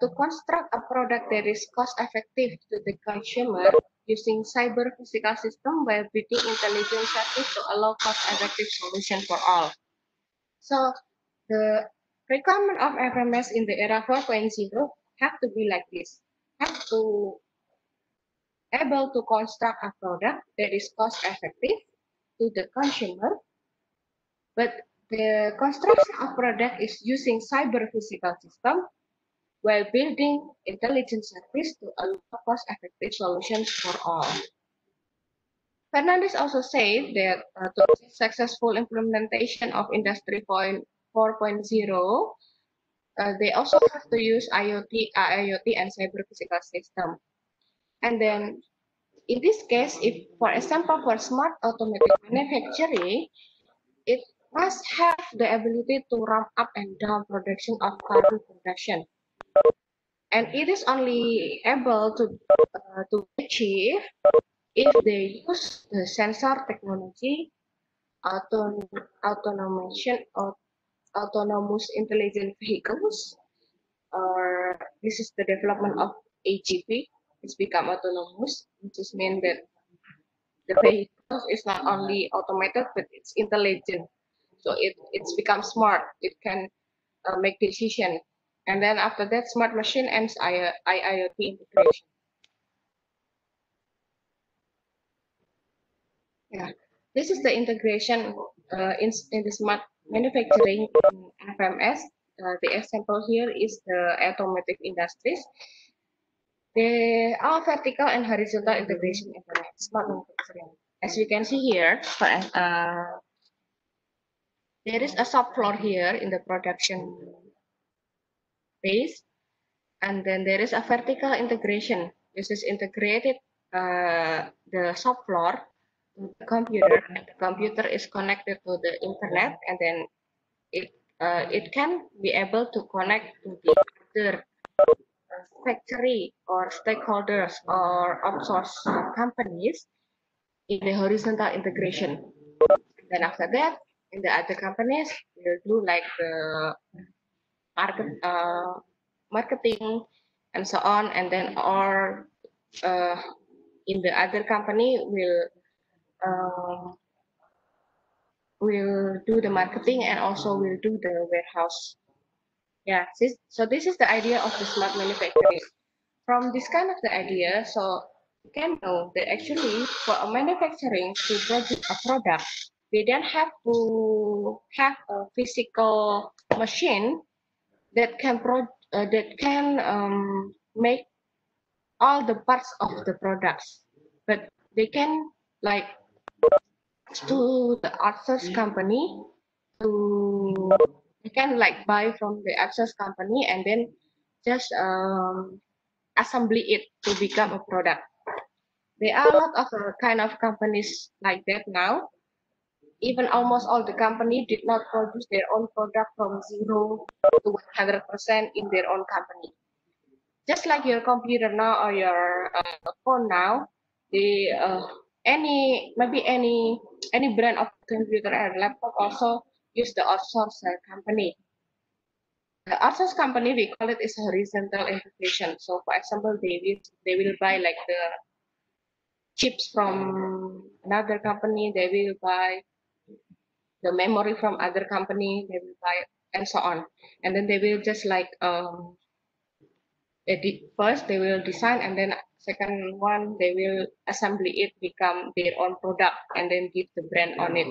to construct a product that is cost effective to the consumer using cyber physical system by building intelligent service to allow cost effective solution for all. So the requirement of FMS in the era 4.0 have to be like this, have to able to construct a product that is cost effective to the consumer, but the construction of product is using cyber physical system while building intelligent service to allow cost-effective solutions for all. Fernandez also said that to achieve successful implementation of Industry 4.0, they also have to use IoT and cyber physical system. And then in this case, if for example for smart automatic manufacturing, it must have the ability to ramp up and down production of current production. And it is only able to achieve if they use the sensor technology, automation, or autonomous intelligent vehicles, or this is the development of AGV, it's become autonomous, which is mean that the vehicle is not only automated but it's intelligent. So it's become smart. It can make decision, and then after that, smart machine and IoT integration. Yeah, this is the integration in the smart manufacturing in FMS. The example here is the automotive industries. There are vertical and horizontal integration in the smart manufacturing. As you can see here, there is a shop floor here in the production base, and then there is a vertical integration. This is integrated the shop floor to the computer, and the computer is connected to the internet, and then it can be able to connect to the other factory or stakeholders or outsource companies in the horizontal integration. Then after that, in the other companies, we'll do like the marketing and so on, and then or in the other company will do the marketing and also will do the warehouse. Yeah, so this is the idea of the smart manufacturing. From this kind of the idea, so you can know that actually for a manufacturing to produce a product, they don't have to have a physical machine that can make all the parts of the products, but they can like to the outsource company to they can like buy from the outsource company and then just assembly it to become a product. There are a lot of kind of companies like that now. Even almost all the company did not produce their own product from 0 to 100% in their own company. Just like your computer now or your phone now, the any brand of computer and laptop also use the outsource company. The outsource company, we call it is horizontal integration. So for example, they will buy like the chips from another company, they will buy the memory from other company, they will buy and so on. And then they will just like first they will design, and then second one they will assembly it become their own product and then give the brand on it.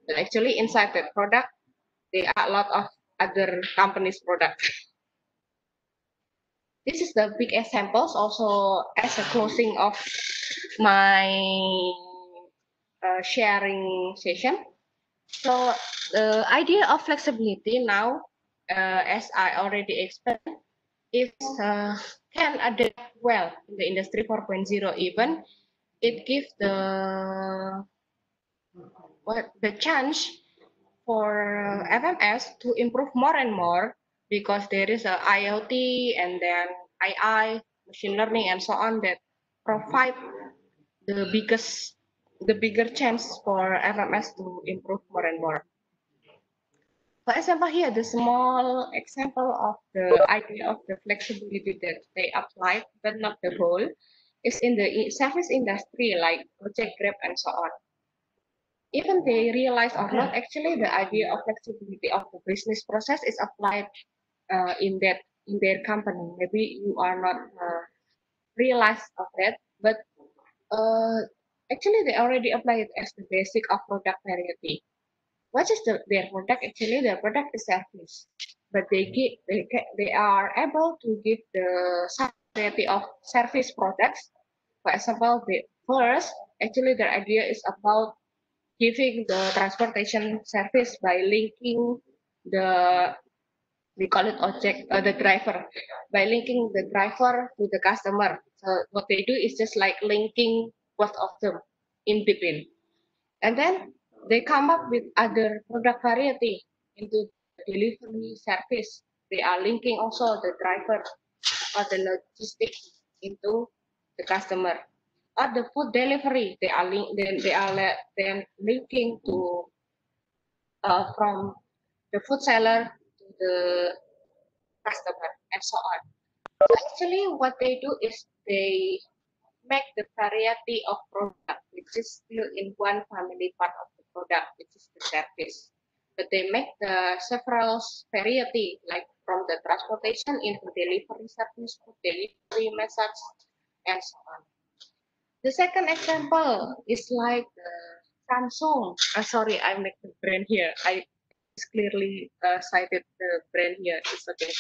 But actually inside that product there are a lot of other companies product. This is the big examples also as a closing of my sharing session. So the idea of flexibility now, as I already explained, is can adapt well in the industry 4.0. Even it gives the chance for FMS to improve more and more, because there is a IoT and then AI, machine learning, and so on, that provide the bigger chance for FMS to improve more and more. For example, here the small example of the idea of the flexibility that they applied, but not the whole, is in the service industry like Gojek, Grab, and so on. Even they realize or not, actually the idea of flexibility of the business process is applied in their company. Maybe you are not realize of that, but actually they already apply it as the basic of product variety. What is their product? Actually, their product is service, but they are able to give the variety of service products. For example, actually their idea is about giving the transportation service by linking the we call it object the driver, by linking the driver to the customer. So what they do is just like linking both of them in between, and then they come up with other product variety into the delivery service. They are linking also the driver or the logistics into the customer, or the food delivery. Then linking to from the food seller to the customer and so on. So actually, what they do is they make the variety of product, which is still in one family part of the product, which is the service. But they make the several variety, like from the transportation into delivery service, food delivery methods, and so on. The second example is like the Samsung. Sorry, I make the brand here. I clearly cited the brand here. It's okay.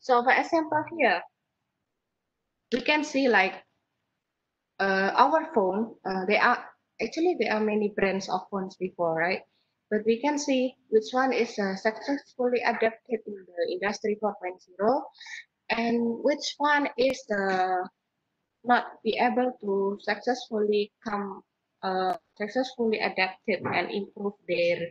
So for example here, we can see like our phone. There are many brands of phones before, right? But we can see which one is successfully adapted in the industry 4.0 and which one is not be able to successfully adapted and improve their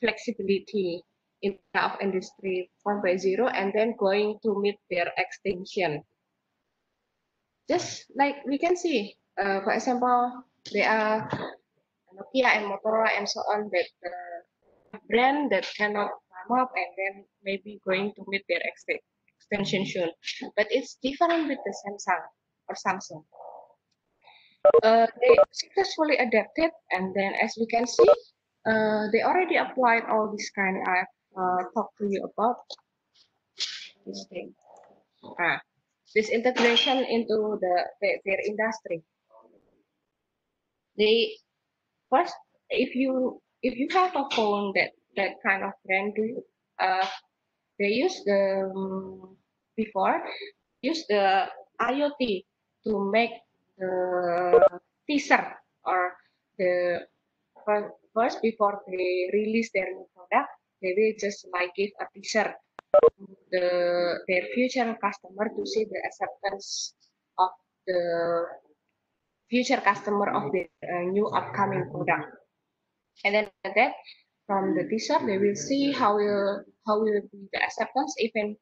flexibility in of industry 4.0 and then going to meet their extinction. Just like we can see, for example, there are Nokia and Motorola and so on that brand that cannot come up and then maybe going to meet their extension soon. But it's different with the Samsung or Samsung. They successfully adapted, and then as we can see, they already applied all this kind I've talked to you about this thing. This integration into their industry. They first, if you have a phone that kind of brand, they use before use the IoT to make the teaser or the first before they release their new product, they will just like give a teaser to their future customer to see the acceptance of the future customer of the new upcoming product. And then that from the teaser they will see how will be the acceptance, even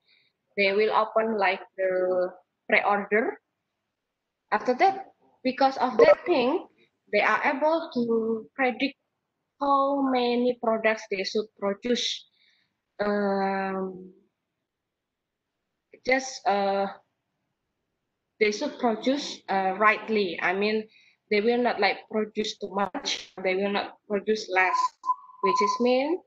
they will open like the pre-order. After that, because of that thing, they are able to predict how many products they should produce. Just they should produce rightly. I mean, they will not like produce too much. They will not produce less, which is mean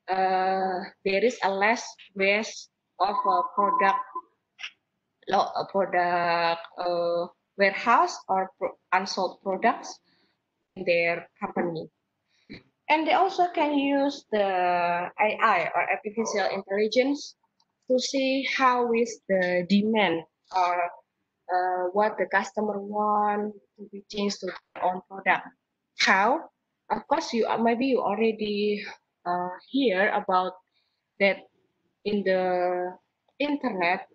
there is a less waste of a product warehouse or unsold products in their company. And they also can use the AI or artificial intelligence to see how is the demand or what the customer want to be changed to their own product. How? Of course, maybe you already hear about that in the internet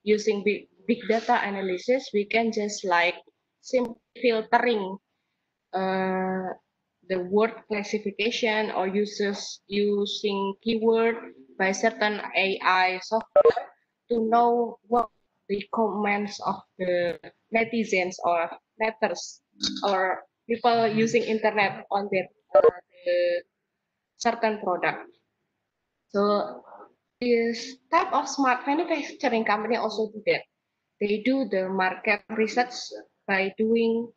using big data analysis. We can just like simply filtering the word classification or using keyword by certain AI software to know what the comments of the netizens or letters or people using internet on their the certain product. So this type of smart manufacturing company also do that. They do the market research by doing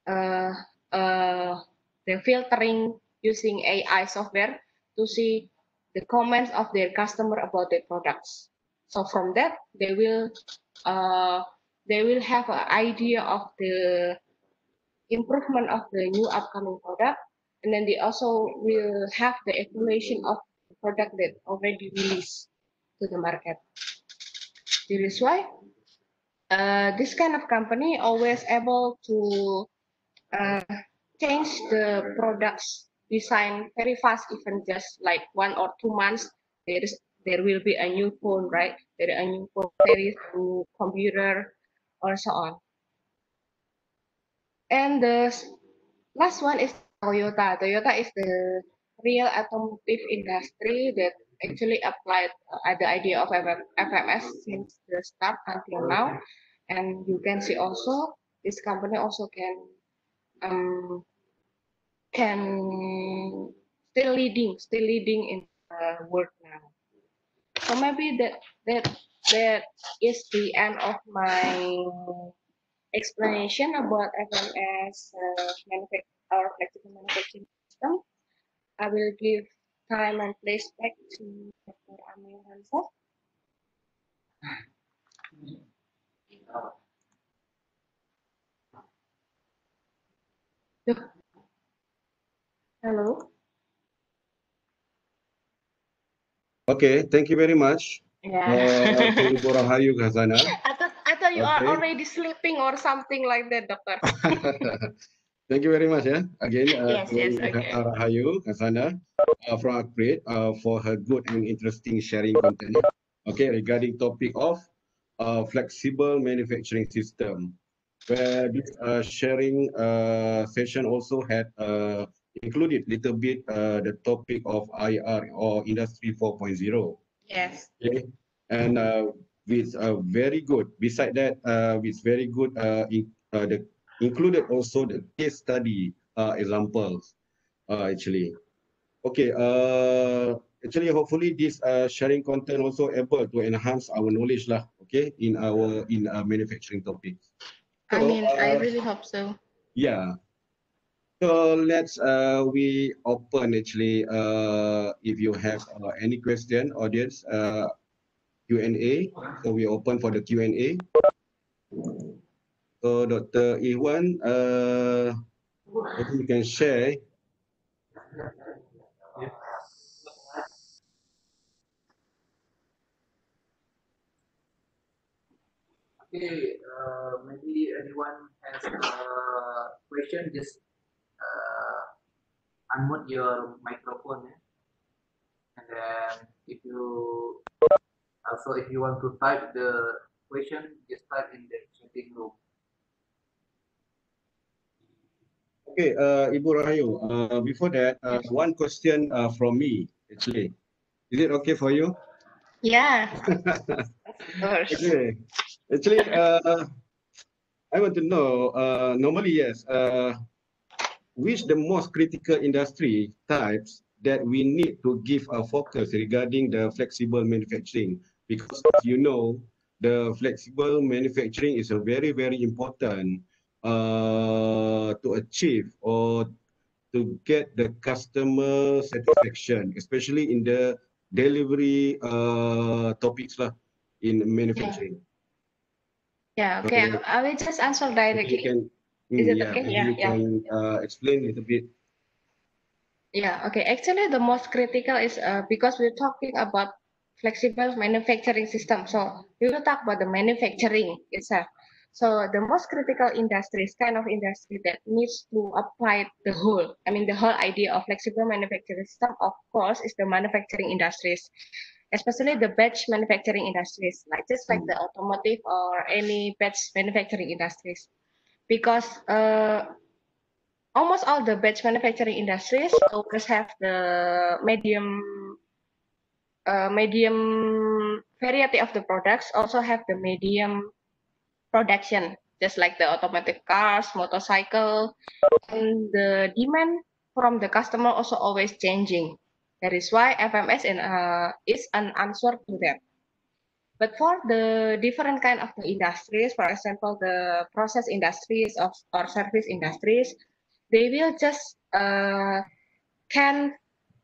uh, the filtering using AI software to see the comments of their customer about their products. So from that, they will have an idea of the improvement of the new upcoming product, and then they also will have the evaluation of the product that already released to the market. This is why this kind of company always able to change the products design very fast, even just like 1 or 2 months. There will be a new phone, right? There is a new phone, there is a new computer, or so on. And the last one is Toyota. Toyota is the real automotive industry that actually applied the idea of FMS since the start until now. And you can see also this company also um, can still leading in the world now. So maybe that is the end of my explanation about FMS or flexible manufacturing system, I will give time and place back to Dr. Amir Hamzah. Hello. Okay, thank you very much. Yeah. To Ibu Rahayu Khazanah. I thought you are Okay. already sleeping or something like that, doctor. Thank you very much. Again, Yes, to yes, okay. Rahayu Khazanah from Upgrade for her good and interesting sharing content. Okay, regarding topic of flexible manufacturing system, where this sharing session also had included little bit the topic of IR or Industry 4.0. Yes. Okay, and with very good. Beside that, with very good the included also the case study examples actually. Okay, actually hopefully this sharing content also able to enhance our knowledge lah. Okay, in our manufacturing topics. I So mean, I really hope so. yeah. So let's we open actually if you have any question, audience, Q&A. So we open for the Q&A. So Dr. Iwan, maybe you can share. Okay, maybe anyone has a question, just unmute your microphone, and then if you want to type the question, just type in the chatting room. Okay, Ibu Rahayu, before that, one question from me actually. Is it okay for you? Yeah. Of course. Okay. Actually, I want to know, normally, yes, which the most critical industry types that we need to give a focus regarding the flexible manufacturing? Because you know, the flexible manufacturing is a very, very important to achieve or to get the customer satisfaction, especially in the delivery topics lah in manufacturing. Yeah, okay. I will just answer Maybe you directly. can, Is it yeah, okay? maybe Yeah, you yeah. can explain a little bit. Yeah, okay. Actually, the most critical is because we're talking about flexible manufacturing system. So we will talk about the manufacturing itself. So the most critical industries, kind of industry that needs to apply the whole, I mean, the whole idea of flexible manufacturing system, of course, is the manufacturing industries, especially the batch manufacturing industries, like just like the automotive or any batch manufacturing industries. Because almost all the batch manufacturing industries always have the medium variety of the products, also have the medium production, just like the automatic cars, motorcycle, and the demand from the customer also always changing. That is why FMS is an answer to that. But for the different kind of the industries, for example, the process industries or service industries, they will just can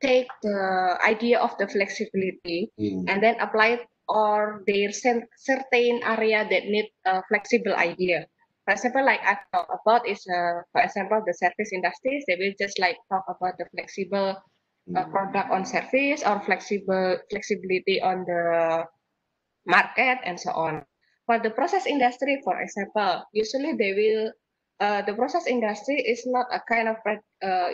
take the idea of the flexibility and then apply it or their certain area that need a flexible idea. For example, like I talk about is, for example, the service industries, they will just like talk about the flexible product on service or flexibility on the market and so on. For the process industry, for example, usually they will the process industry is not a kind of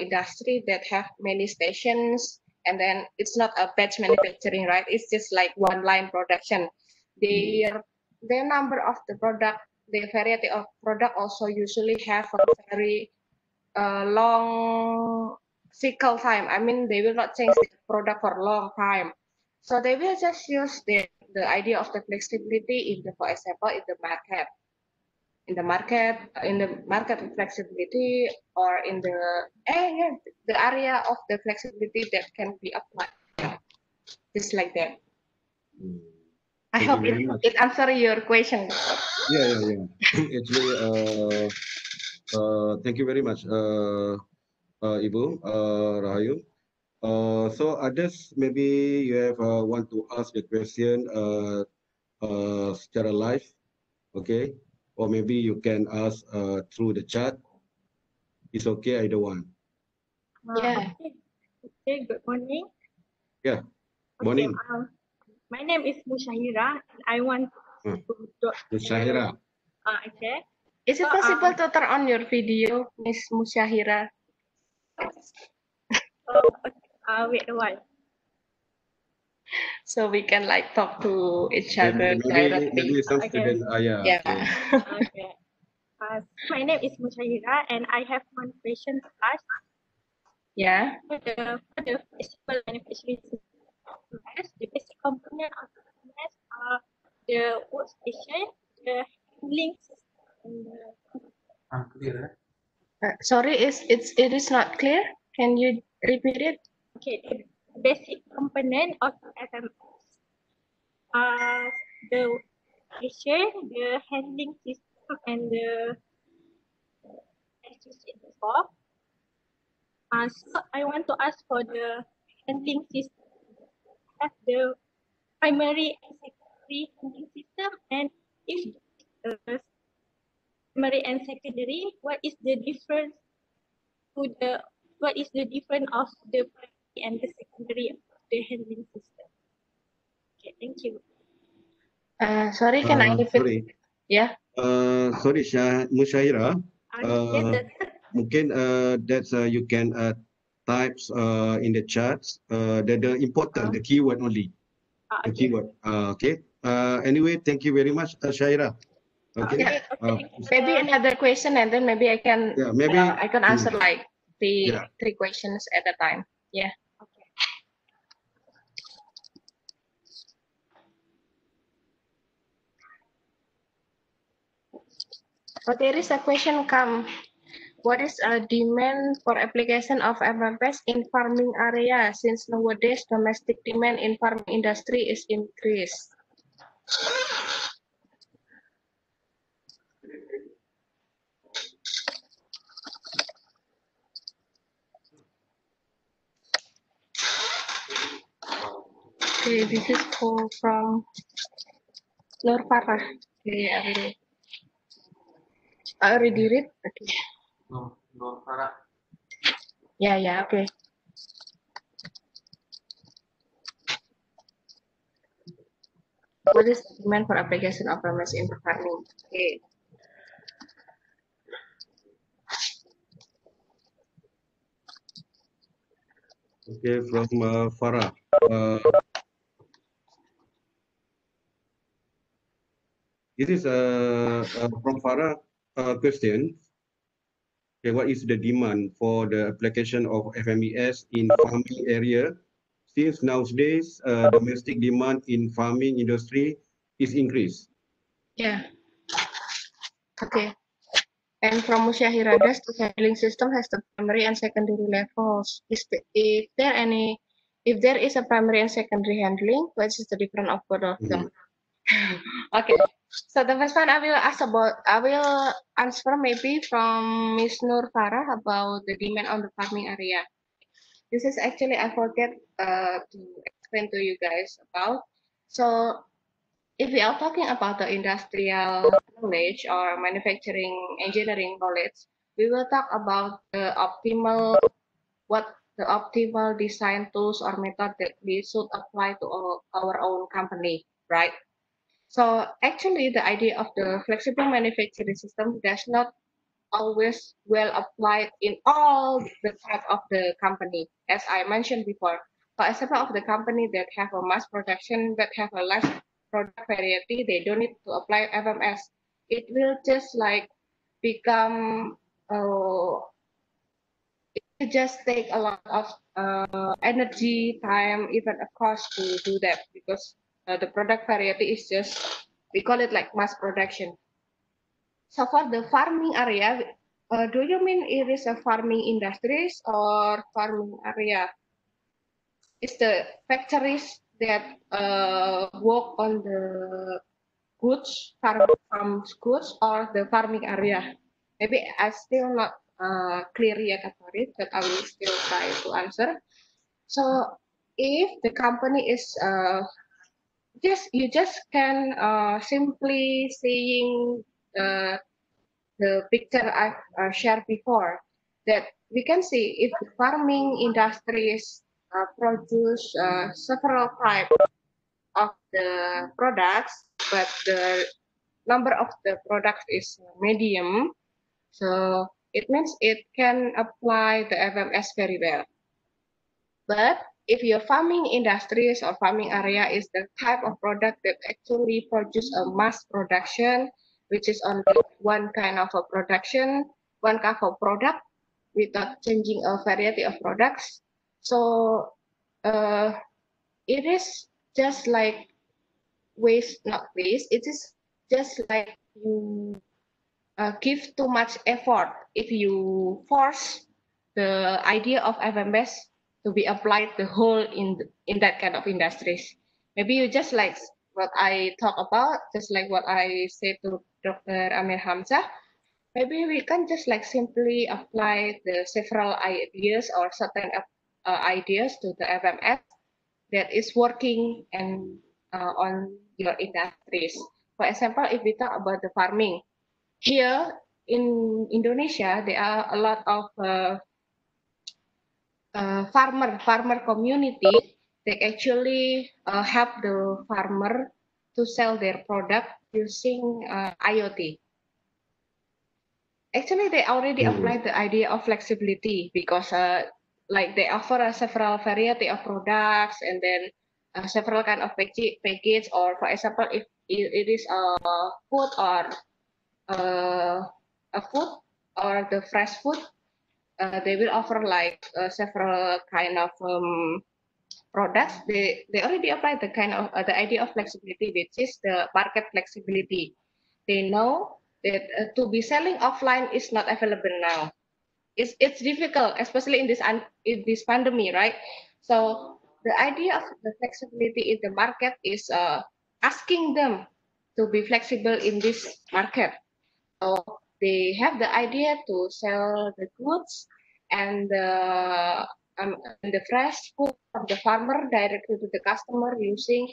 industry that have many stations, and then it's not a batch manufacturing, right? It's just like one line production. The number of the product, the variety of product also usually have a very long cycle time. I mean, they will not change the product for a long time. So they will just use the idea of the flexibility in the, for example, in the market flexibility, or in the yeah, the area of the flexibility that can be applied, just like that. I Thank hope you very much. it answer your question. Yeah. Actually, thank you very much, Ibu Rahayu. So others, maybe you have want to ask the question secara live, okay? Or maybe you can ask through the chat. It's okay, either one. Yeah. Okay, good morning. Yeah. Okay, Morning, my name is Mushahira and I want Hmm. to Syahira. okay. Is it So, possible to turn on your video, Miss Musyahira? wait a while. So we can like talk to each other directly. Maybe some Okay. student. Yeah. Yeah. Okay. Okay. My name is Mushahira and I have one question to ask. Yeah. For the flexible manufacturing system, the basic component of the FMS are the workstation, the handling system, and the Unclear. Sorry, it is not clear. Can you repeat it? okay, the basic component of FMS are the workstation, the handling system, and the as you said before. So I want to ask for the handling system. Have the primary and secondary handling system, and if primary and secondary, what is the difference to the what is the difference of the primary and the secondary of the handling system? Okay, thank you. Sorry, can I repeat? Sorry. Yeah. Sorry, Musyaira. Yes, that's Mungkin that's you can types in the chats the important the keyword only. The okay. keyword. Okay. Anyway, thank you very much, Shaira. Okay. Okay, okay. Maybe another question, and then maybe I can Yeah, maybe. I can answer like Yeah. three questions at a time. Yeah. Okay. But there is a question come. What is a demand for application of FMPS in farming area since nowadays domestic demand in farming industry is increased? Okay, this is from Nur Farah. Okay, I already read. Okay. No, Farah. Yeah, okay. What is the demand for application of FMS in farming? Okay. Okay, from Farah. This is from Farah question. Okay, what is the demand for the application of FMES in farming area? Since nowadays domestic demand in farming industry is increased. Yeah. Okay. And from Musyahira, does the handling system has the primary and secondary levels? If there is a primary and secondary handling, what is the difference of both of them? Okay. So the first one I will answer maybe from Miss Nur Farah about the demand on the farming area. This is actually I forget to explain to you guys about. So if we are talking about the industrial knowledge or manufacturing engineering knowledge, we will talk about the optimal design tools or method that we should apply to our own company, right? So actually the idea of the flexible manufacturing system does not always well applied in all the type of the company. As I mentioned before, for example, of the company that have a mass production, that have a less product variety, they don't need to apply FMS. It will just like become, it just take a lot of energy, time, even a cost to do that because the product variety is just, we call it like mass production. So for the farming area, do you mean it is a farming industries or farming area? Is the factories that work on the goods, farm goods, or the farming area. Maybe I still not clear yet about it, but I will still try to answer. So if the company is you just can simply seeing the picture I've shared before, that we can see if the farming industries produce several types of the products, but the number of the products is medium, so it means it can apply the FMS very well. But if your farming industries or farming area is the type of product that actually produce a mass production, which is only one kind of a production, one kind of product without changing a variety of products. So it is just like not waste. It is just like you give too much effort if you force the idea of FMS to be applied the whole in that kind of industries. Maybe you just like what I talk about, just like what I said to Dr. Amir Hamzah. Maybe we can just like simply apply the several ideas or certain ideas to the FMS that is working and on your industries. For example, if we talk about the farming, here in Indonesia, there are a lot of farmer community. They actually help the farmer to sell their product using IoT. Actually, they already applied the idea of flexibility because like they offer several variety of products and then several kind of package, or for example, if it is a food or a food or the fresh food, they will offer like several kind of products. They already applied the kind of the idea of flexibility, which is the market flexibility. They know that to be selling offline is not available now. It's difficult, especially in this pandemic, right? So the idea of the flexibility in the market is asking them to be flexible in this market. So they have the idea to sell the goods and the fresh food of the farmer directly to the customer using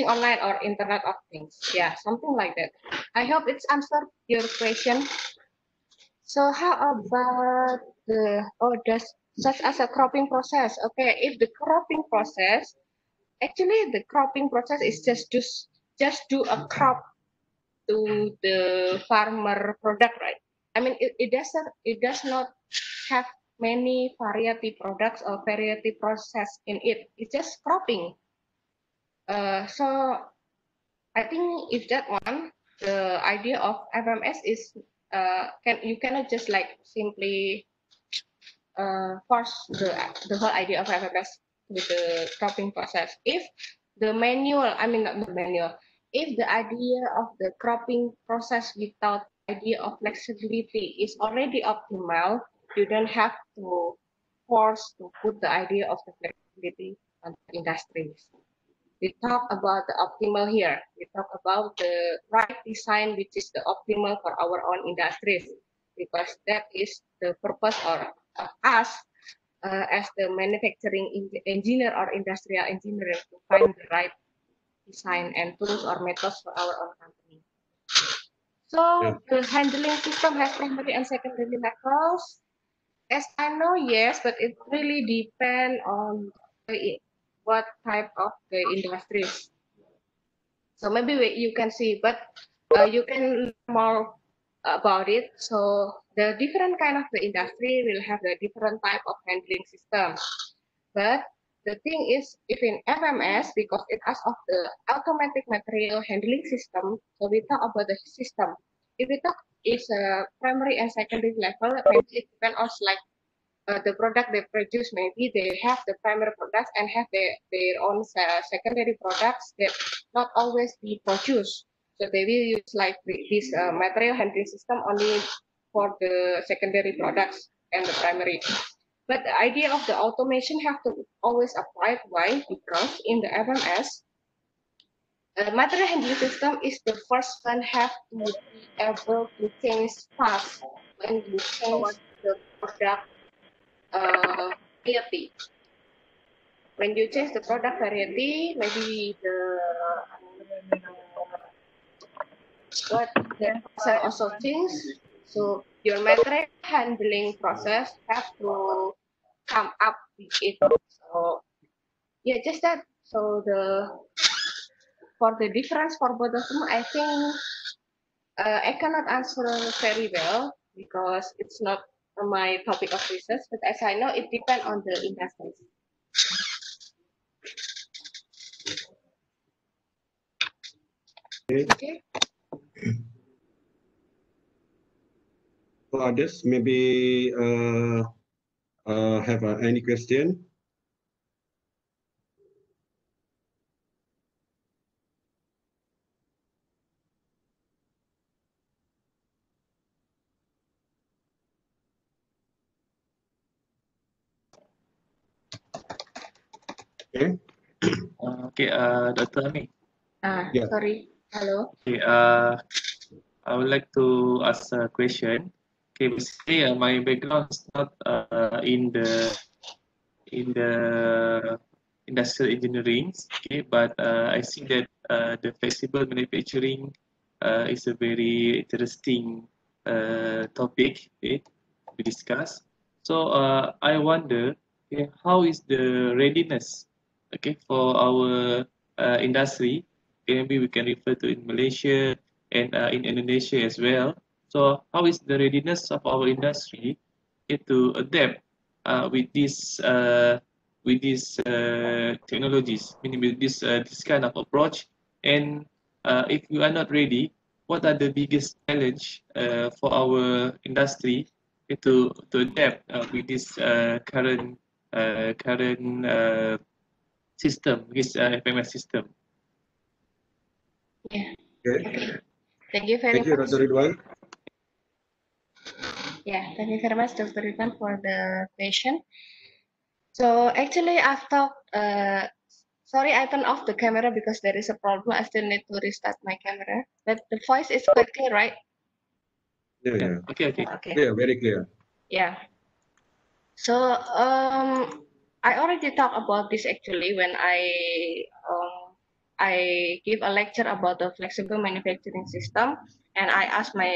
online or Internet of Things. Yeah, something like that. I hope it's answered your question. So how about does such as a cropping process? Okay, if the cropping process, actually the cropping process is just do a crop to the farmer product, right? I mean, it does not have many variety products or variety process in it. It's just cropping. So I think if that one, the idea of FMS is you cannot just like simply force the whole idea of FMS with the cropping process. If the manual, I mean not the manual, if the idea of the cropping process without idea of flexibility is already optimal, you don't have to force to put the idea of the flexibility on the industries. We talk about the optimal here. We talk about the right design, which is the optimal for our own industries, because that is the purpose of us as the manufacturing engineer or industrial engineer to find the right design and tools or methods for our own company. So the handling system has primary and secondary levels. As I know, yes, but it really depends on what type of the industries. So maybe you can see, but you can learn more about it. So the different kind of the industry will have the different type of handling system. But the thing is, if in FMS, because it has of the automatic material handling system, so we talk about the system. If we talk is a primary and secondary level, maybe it depends on like the product they produce. Maybe they have the primary products and have their own secondary products that not always be produced. So they will use like this material handling system only for the secondary products and the primary. But the idea of the automation have to always apply. Why? Because in the FMS, material handling system is the first one have to be able to change fast when you change the product variety. When you change the product variety, maybe the process also change. So your material handling process have to come up with it. So yeah, just that. So for the difference for both of them, I think I cannot answer very well because it's not my topic of research. But as I know, it depends on the industry. Okay. For others, maybe have any question? Okay. Okay, Dr. Ami. Yeah. Sorry. Hello. Okay, I would like to ask a question. Okay, basically, my background is not in the industrial engineering. Okay, but I see that the flexible manufacturing is a very interesting topic, okay, to be discussed. So I wonder, okay, how is the readiness, okay, for our industry? Okay, maybe we can refer to in Malaysia and in Indonesia as well. So how is the readiness of our industry, okay, to adapt with these technologies, meaning with this kind of approach? And if we are not ready, what are the biggest challenge for our industry to adapt with this current system, this FMS system? Yeah. Okay. Okay. Thank you very Thank you, much. Dr. Ridwan. Yeah, thank you very much, Dr. Ridwan, for the question. So actually, I've talked. Sorry, I turned off the camera because there is a problem. I still need to restart my camera. But the voice is quite clear, right? Yeah, yeah. Okay. Okay. Clear, very clear. Yeah. So I already talked about this actually when I give a lecture about the flexible manufacturing system, and I asked my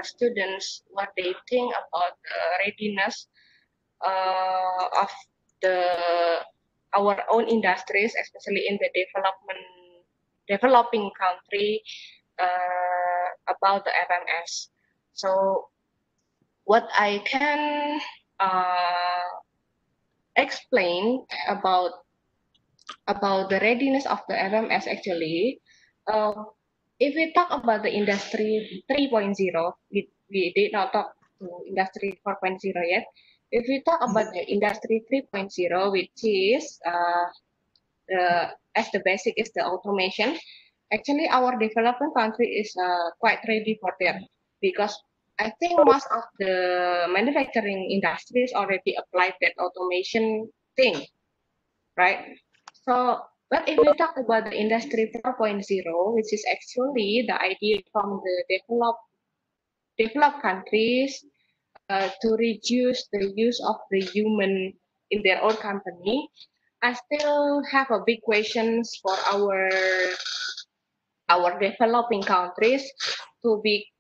students what they think about the readiness of the our own industries, especially in the developing country, about the FMS. So what I can explain about the readiness of the FMS actually, if we talk about the industry 3.0, we did not talk to industry 4.0 yet. If we talk about the industry 3.0, which is as the basic is the automation, actually our developing country is quite ready for that because I think most of the manufacturing industries already applied that automation thing, right? So, but if we talk about the industry 4.0, which is actually the idea from the developed countries to reduce the use of the human in their own company, I still have a big questions for our developing countries to be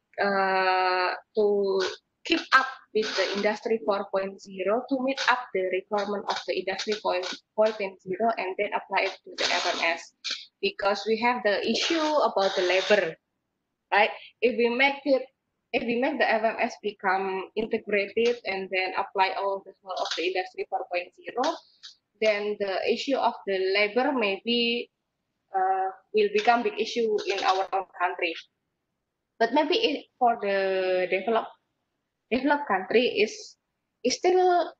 to keep up with the industry 4.0 to meet up the requirement of the industry 4.0 and then apply it to the FMS because we have the issue about the labor, right? If we make the FMS become integrated and then apply all the whole of the industry 4.0, then the issue of the labor maybe will become big issue in our own country. But maybe for the developed country is still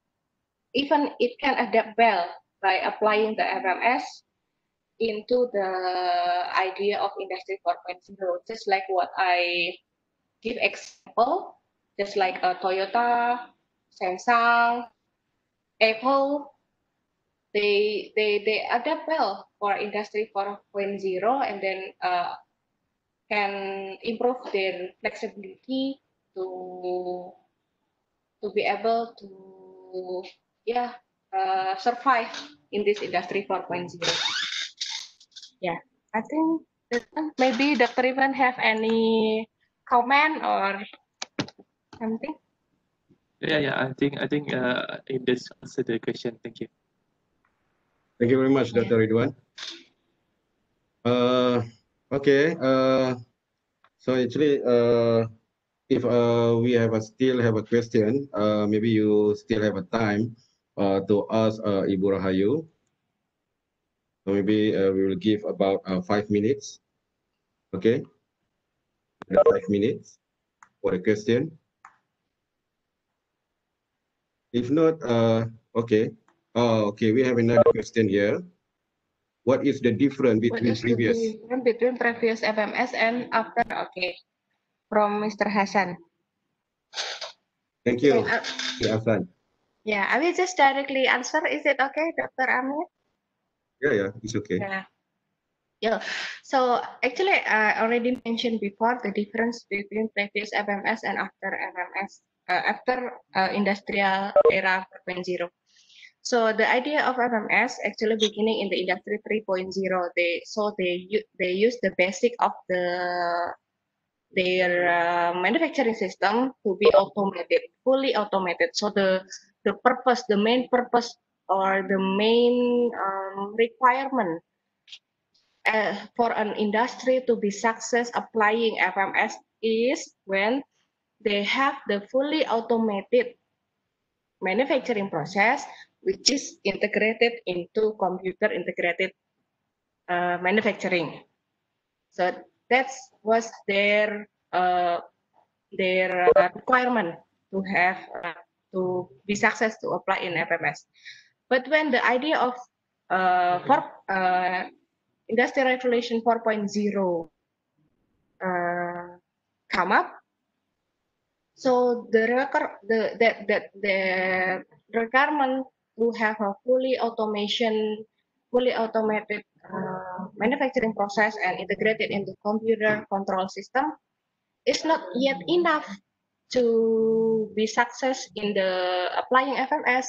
even it can adapt well by applying the FMS into the idea of industry 4.0, just like what I give example, just like Toyota, Samsung, able, they adapt well for Industry 4.0, and then can improve their flexibility to be able to survive in this Industry 4.0. Yeah, I think maybe Dr. Ivan have any comment or something? Yeah. I think it does answer the question. Thank you. Thank you very much, Dr. Ridwan. Okay. So actually, if we still have a question, maybe you still have a time to ask Ibu Rahayu. So maybe we will give about 5 minutes. Okay, 5 minutes for the question. If not, okay. Okay, we have another question here. What is the difference between previous? Between previous FMS and after? Okay, from Mr. Hasan. Thank you, Hasan. Yeah, I will just directly answer. Is it okay, Dr. Amir? Yeah, it's okay. Yeah. So actually, I already mentioned before the difference between previous FMS and after FMS, after industrial era 4.0. So the idea of FMS actually beginning in the industry 3.0. They use the basic of their manufacturing system to be automated, fully automated. So the main purpose, or the main requirement for an industry to be success applying FMS is when they have the fully automated manufacturing process, which is integrated into computer integrated manufacturing. So that was their requirement to have to be success to apply in FMS. But when the idea of Industrial Revolution 4.0 come up, so the requirement to have a fully automated manufacturing process and integrated into computer control system is not yet enough to be success in the applying FMS.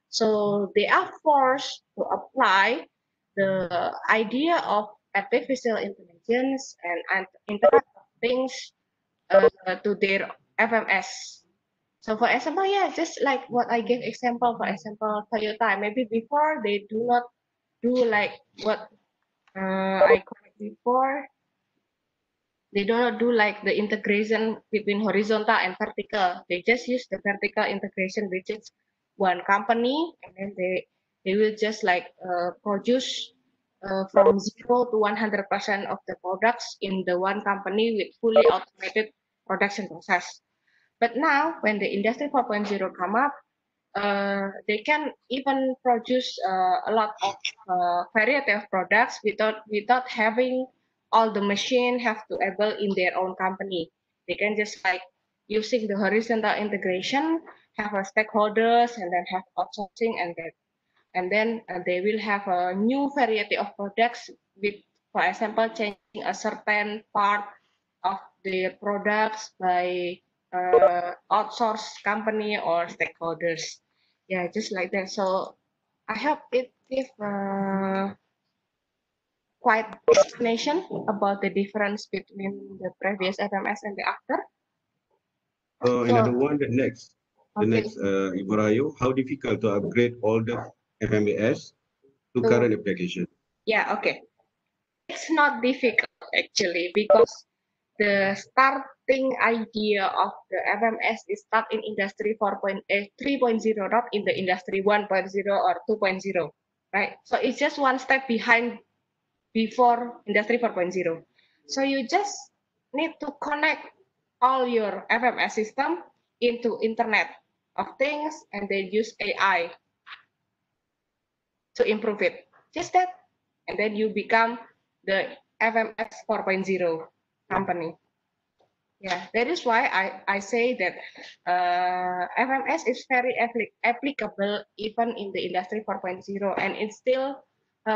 So they are forced to apply the idea of artificial intelligence and Internet of Things to their FMS. So for example, just like what I gave example, for example, Toyota, maybe before they do not do like what I called before. They do not do like the integration between horizontal and vertical. They just use the vertical integration, which is one company, and then they will just like produce from 0 to 100% of the products in the one company with fully automated production process. But now, when the Industry 4.0 come up, they can even produce a lot of variety of products without having all the machine have to able in their own company. They can just like using the horizontal integration, have a stakeholders, and then have outsourcing, and then they will have a new variety of products with, for example, changing a certain part of their products by outsource company or stakeholders. Yeah, just like that. So I hope it gives quite explanation about the difference between the previous FMS and the after. Another one, the next, Ibu Rahayu, how difficult to upgrade older FMS to current application? Yeah, okay. It's not difficult actually, because the starting idea of the FMS is start in industry 3.0, not in the industry 1.0 or 2.0, right? So it's just one step behind before industry 4.0. So you just need to connect all your FMS system into Internet of Things, and then use AI to improve it. Just that, and then you become the FMS 4.0 company. Yeah, that is why I say that FMS is very applicable even in the Industry 4.0, and it still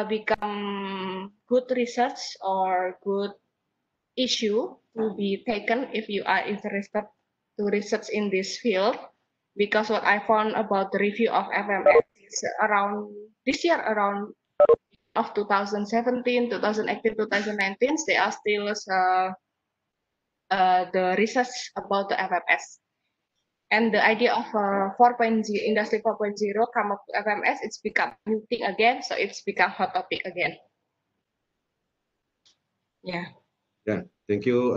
become good research or good issue to be taken if you are interested to research in this field. Because what I found about the review of FMS is around this year, around of 2017, 2018, 2019, they are still the research about the FMS. And the idea of 4.0, Industry 4.0 come up to FMS, it's become new thing again, so it's become hot topic again. Yeah. Yeah, thank you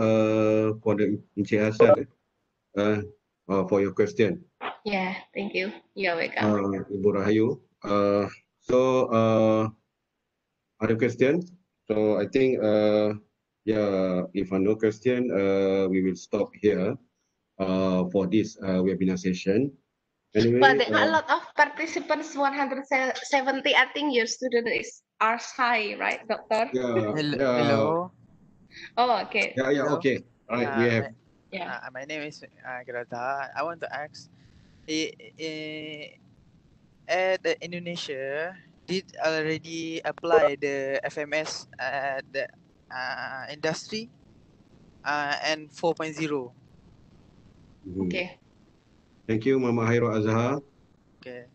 for the Encik Hassan for your question. Yeah, thank you. You're welcome. Ibu Rahayu. So other questions? So I think yeah, if no question, we will stop here for this webinar session. Anyway, But there are a lot of participants, 170. I think your student are shy, right, doctor? yeah, Hello. Oh, okay. yeah, Hello. okay. All right, we have. Yeah. My name is Grata. I want to ask, at Indonesia, did already apply the FMS at the industry and 4.0? Okay. Thank you, Mama Hairul Azhar. Okay.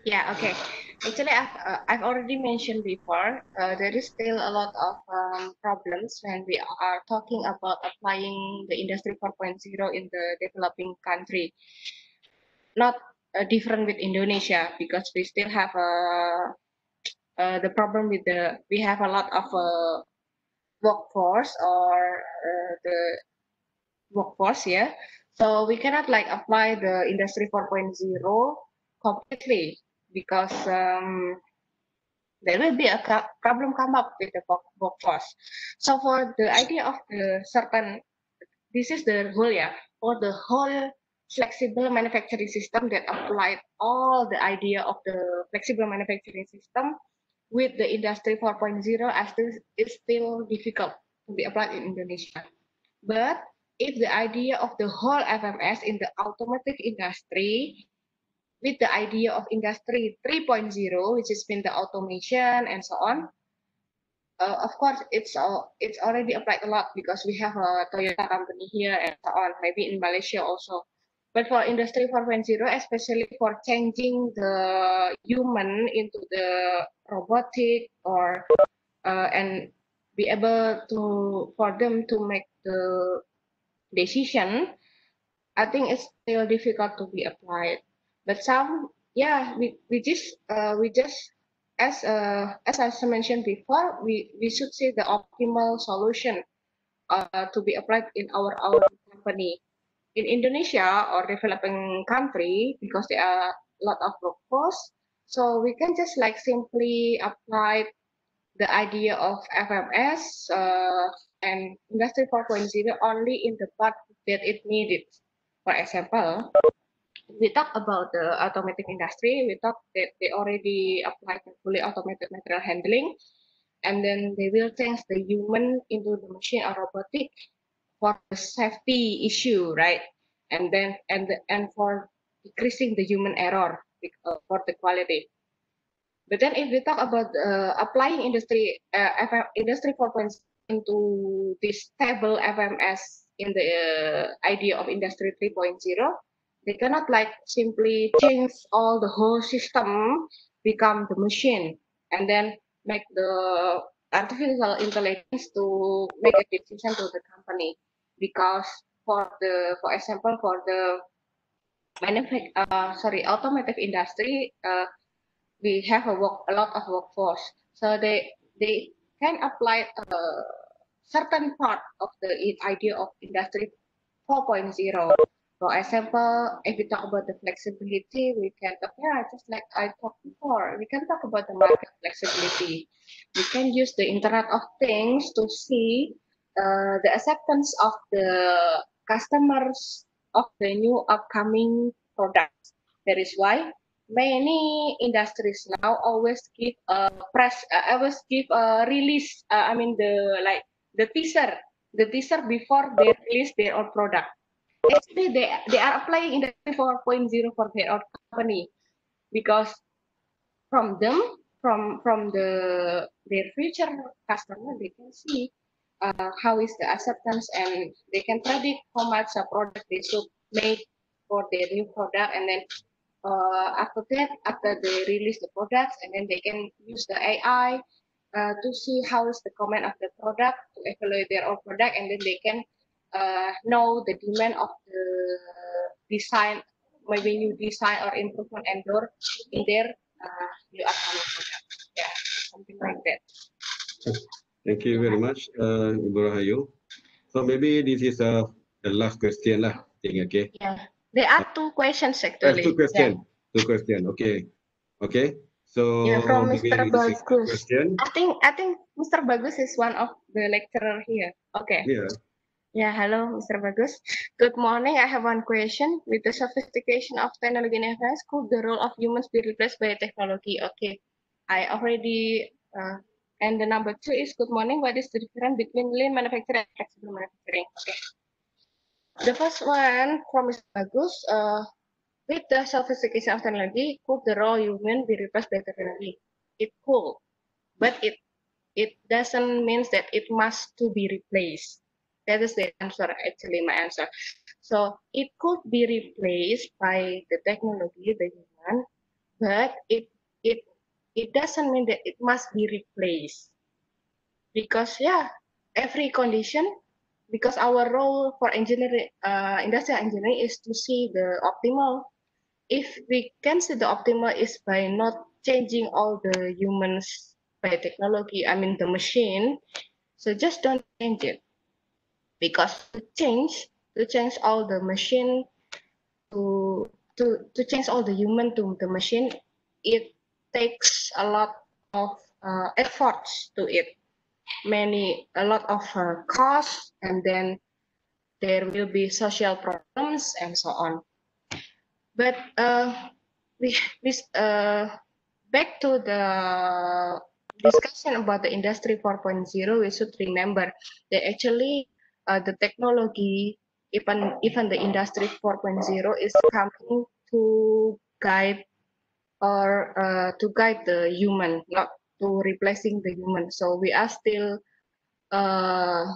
Yeah, okay. Actually, I've already mentioned before, there is still a lot of problems when we are talking about applying the Industry 4.0 in the developing country. Not different with Indonesia, because we still have the problem with we have a lot of workforce or the workforce, yeah. So we cannot like apply the Industry 4.0 completely, because there will be a problem come up with the workforce. So for the idea of the certain, this is the whole, yeah, for the whole flexible manufacturing system that applied all the idea of the flexible manufacturing system with the Industry 4.0, is still difficult to be applied in Indonesia. But if the idea of the whole FMS in the automotive industry with the idea of Industry 3.0, which has been the automation and so on, of course, it's already applied a lot because we have a Toyota company here and so on, maybe in Malaysia also. But for Industry 4.0, especially for changing the human into the robotic or and be able to for them to make the decision, I think it's still difficult to be applied. But some, yeah, we just as I mentioned before, we should see the optimal solution to be applied in our company. In Indonesia or developing country, because there are a lot of workforce, so we can just like simply apply the idea of FMS and Industry 4.0 only in the part that it needed. For example, we talk about the automotive industry. We talk that they already applied fully automated material handling, and then they will change the human into the machine or robotic for the safety issue, right? And then and for decreasing the human error for the quality. But then if we talk about applying industry 4.0 into this stable FMS in the idea of industry 3.0, they cannot like simply change all the whole system, become the machine, and then make the artificial intelligence to make a decision to the company. Because for example, for the automotive industry, we have a lot of workforce, so they can apply a certain part of the idea of industry 4.0. For example, if we talk about the flexibility, we can talk, yeah, just like I talked before, we can talk about the market flexibility. We can use the Internet of Things to see the acceptance of the customers of the new upcoming products. That is why many industries now always give a release. I mean the teaser the teaser before they release their own product. Actually, they are applying Industry 4.0 for their own company, because from them, from their future customer, they can see how is the acceptance, and they can predict how much a product they should make for their new product, and then after that, after they release the products, and then they can use the AI to see how is the comment of the product, to evaluate their own product, and then they can know the demand of the design, maybe new design or improvement endor in their new upcoming product. Yeah, something like that. Thank you very much, Ibu Rahayu. So maybe this is the last question lah. Okay. Yeah, there are two questions actually. Two questions. Yeah. Two questions. Okay. Okay. So yeah, from maybe Mr. this is the Bagus. question. I think Mr. Bagus is one of the lecturer here. Okay. Yeah. Yeah, hello, Mr. Bagus. Good morning. I have one question. With the sophistication of technology in FS, could the role of humans be replaced by technology? Okay, I already. And the number 2 is, good morning. What is the difference between lean manufacturing and flexible manufacturing? Okay. The first one from Mr. Bagus. With the sophistication of technology, could the role human be replaced by technology? It could, but it doesn't mean that it must to be replaced. That is the answer, actually, my answer. So it could be replaced by the technology, the human, but it doesn't mean that it must be replaced. Because yeah, every condition, because our role for engineering, industrial engineering is to see the optimal. If we can see the optimal is by not changing all the humans by technology, I mean the machine, so just don't change it. Because to change all the machine to change all the human to the machine, it takes a lot of efforts to it, a lot of costs, and then there will be social problems and so on. But back to the discussion about the Industry 4.0, we should remember that actually the technology, even the Industry 4.0 is coming to guide the human, not to replacing the human. So we are still the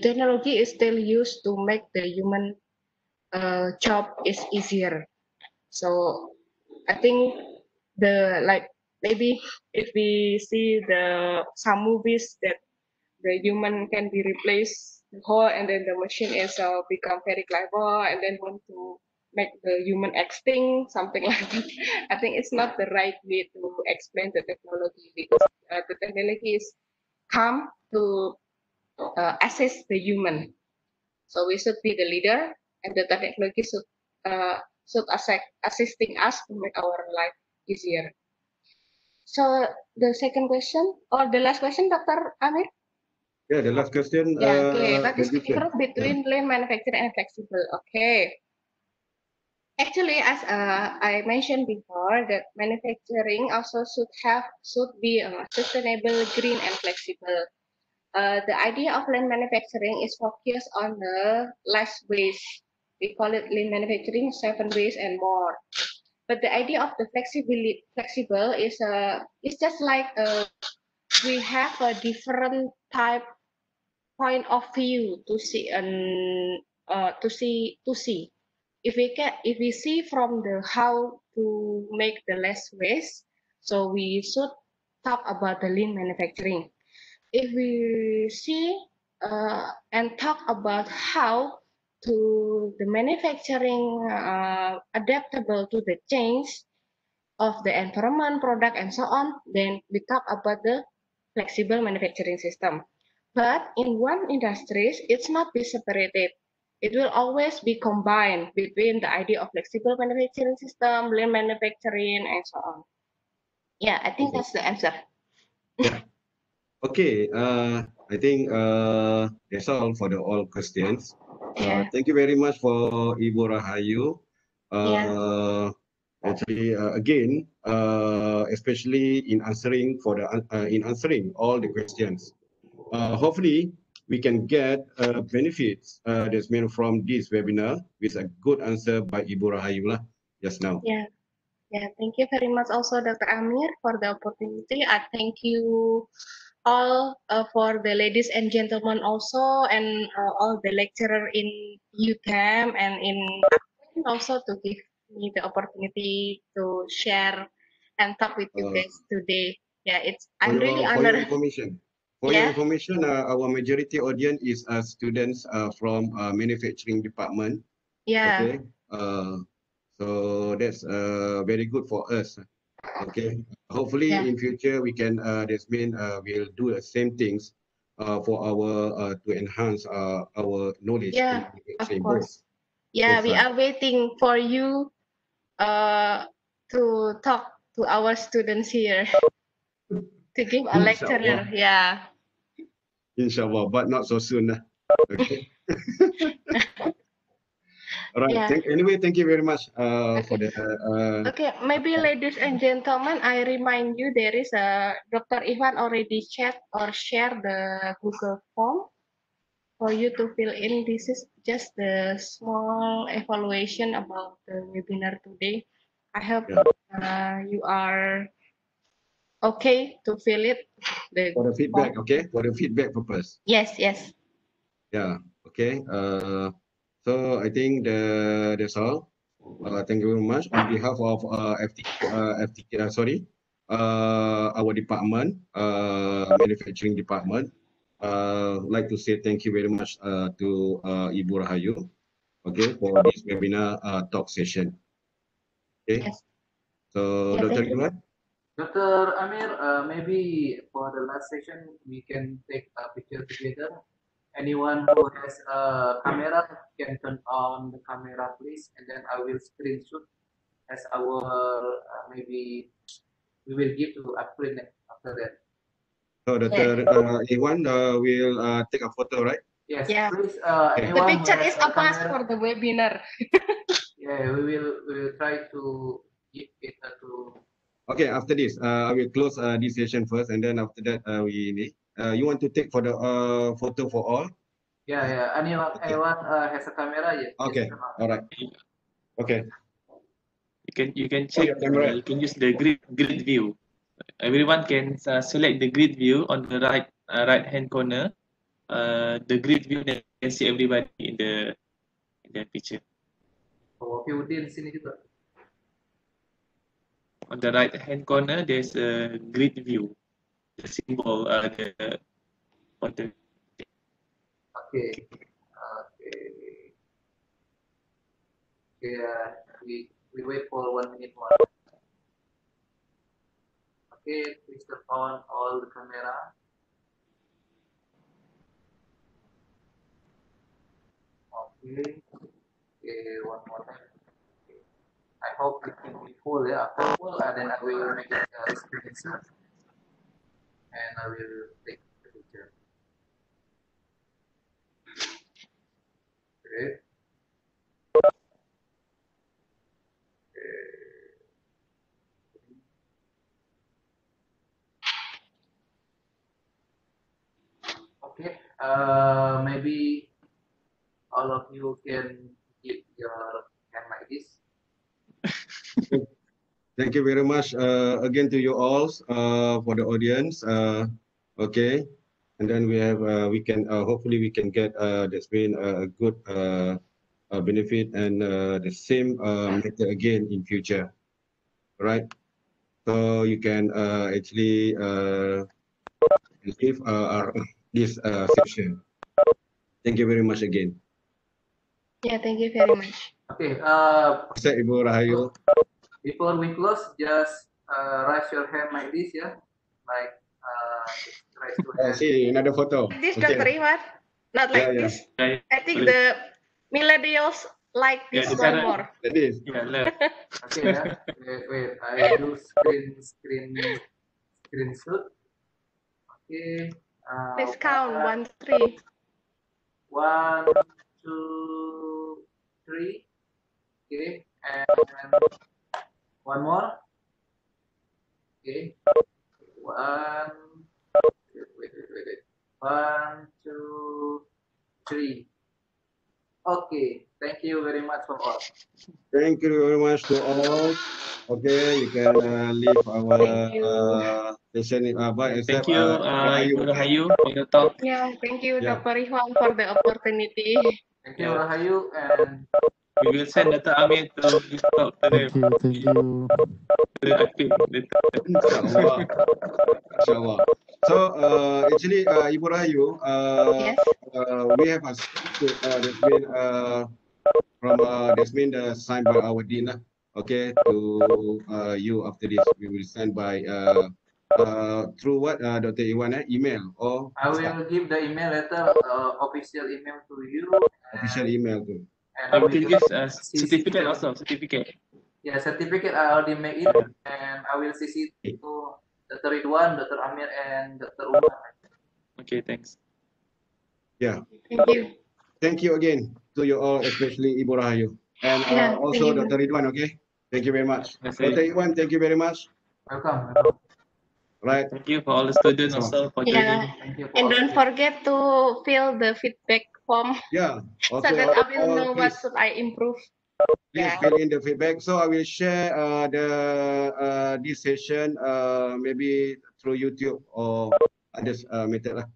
technology is still used to make the human job is easier. So I think maybe if we see some movies that the human can be replaced whole, and then the machine is become very clever and then want to make the human extinct, something like that. I think it's not the right way to explain the technology, because the technology is come to assist the human. So we should be the leader, and the technology should assisting us to make our life easier. So the second question or the last question, Dr. Amir? Yeah, the last question. Yeah, okay. What is the difference between lean manufacturing and flexible? Okay. Actually, as I mentioned before, that manufacturing also should be sustainable, green, and flexible. The idea of lean manufacturing is focused on the less waste. We call it lean manufacturing, 7 waste and more. But the idea of the flexible is just like we have a different type point of view to see and to see. If we see from the how to make the less waste, so we should talk about the lean manufacturing. If we see and talk about how to the manufacturing adaptable to the change of the environment, product, and so on, then we talk about the flexible manufacturing system. But in one industries, it's not be separated. It will always be combined between the idea of flexible manufacturing system, lean manufacturing, and so on. Yeah, I think that's the answer. Yeah. Okay, I think that's all for all questions. Yeah. Thank you very much for Ibu Rahayu. Actually, again, especially in answering all the questions. Hopefully, we can get benefits that's mean from this webinar with a good answer by Ibu Rahayu lah just now. Yeah. Yeah, thank you very much also Dr. Amir for the opportunity. I thank you all for the ladies and gentlemen also and all the lecturer in UCAM and in also to give me the opportunity to share and talk with you guys today. Yeah, I'm really For your honored. information, Yeah. our majority audience is students from manufacturing department. Yeah. Okay. So that's very good for us. Okay. Hopefully Yeah. in future we can this mean we'll do the same things for our to enhance our knowledge in Yeah, of manufacturing. course. Yeah, we are waiting for you to talk to our students here to give a lecturer. Yeah. Inshallah, but not so soon. Okay. All right. Yeah. Anyway, thank you very much for the. Okay, maybe ladies and gentlemen, I remind you there is a Dr. Ivan already chat or share the Google form for you to fill in. This is just the small evaluation about the webinar today. I hope you are okay to fill it. For the feedback, okay? For the feedback purpose. Yes, yes. Yeah, okay. So I think that's all. Thank you very much. On behalf of our department, manufacturing department, like to say thank you very much to Ibu Rahayu, okay, for this webinar talk session. Okay. Yes. So, Yeah, Dr. thank you. Iwan? Dr. Amir, maybe for the last session, we can take a picture together. Anyone who has a camera can turn on the camera, please, and then I will screenshot as our maybe we will give to April after that. So, Dr. Iwan will take a photo, right? Yes, Yeah. please. The Anyone picture who has is a pass camera, for the webinar. yeah, we will try to give it to. Okay, after this, I will close this session first, and then after that, you want to take for the photo for all? Yeah. Anyone has a camera? Yeah. Okay. Yes, All right. Okay. You can check. You can use the grid view. Everyone can select the grid view on the right hand corner. The grid view, then you can see everybody in the picture. Oh, PUD di sini juga. On the right hand corner, there's a grid view. The symbol, on the. Okay. We wait for 1 minute more. Okay, please turn on all the camera. Okay. One more time. Okay. I hope it can be full. Yeah, after full, then I will make it a screen share, and I will take the picture. Okay. Okay. Maybe all of you can keep your hand like this. Thank you very much again to you all for the audience. Okay, and then we can hopefully we can get that's been a good benefit and the same method again in future, right? So you can actually receive this session. Thank you very much again. Yeah, thank you very much. Okay. Ibu Rahayu. Before we close, just raise your hand like this, yeah, like raise your hand. See another photo. This Dr. Iwan, not like this. Yeah, I think the millennials like this one more. Like this. Yeah, left. Okay, yeah. Wait. I do screenshot. Okay. Please count 1, 3. 1, 2, 3. Okay, and one more. Okay. Wait. 1, 2, 3. Okay, thank you very much for all. Thank you very much to all. Okay, you can leave our Thank you. session. But Thank except you, Rahayu. Ibu Rahayu, for your talk. Yeah, thank you, Yeah. Dr. Ikhwan, for the opportunity. Thank you, Yeah. Rahayu, and We will send Dr. Amir to talk to them. Thank you. Akib later. Inshallah. Inshallah. So actually, Ibu Rahayu, Yes. we have a script that's been that's been signed by our dean. Okay, to you after this, we will send by through what Dr. Iwan, email or I will give the email letter, official email to you. official email too. And I We will can just use CC certificate to- also, certificate. Yeah, certificate I already made it, and I will CC to Dr. Ridwan, Dr. Amir, and Dr. Umar. Okay, thanks. Yeah. Thank you. Thank you again to you all, especially Ibu Rahayu. And Yeah, also thank you. Dr. Ridwan, okay? Thank you very much. Yes, Dr. Iwan, thank you very much. Welcome. Right. Thank you for all the students So, also for Yeah, joining. Thank you. and don't forget to fill the feedback form yeah. so Okay, that I will all, know what please, should I improve. please Yeah. fill in the feedback. So I will share this session maybe through YouTube or others method lah.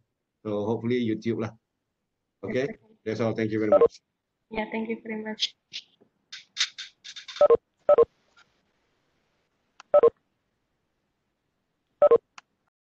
So hopefully YouTube lah. Okay. That's all. Thank you very much. Yeah, thank you very much.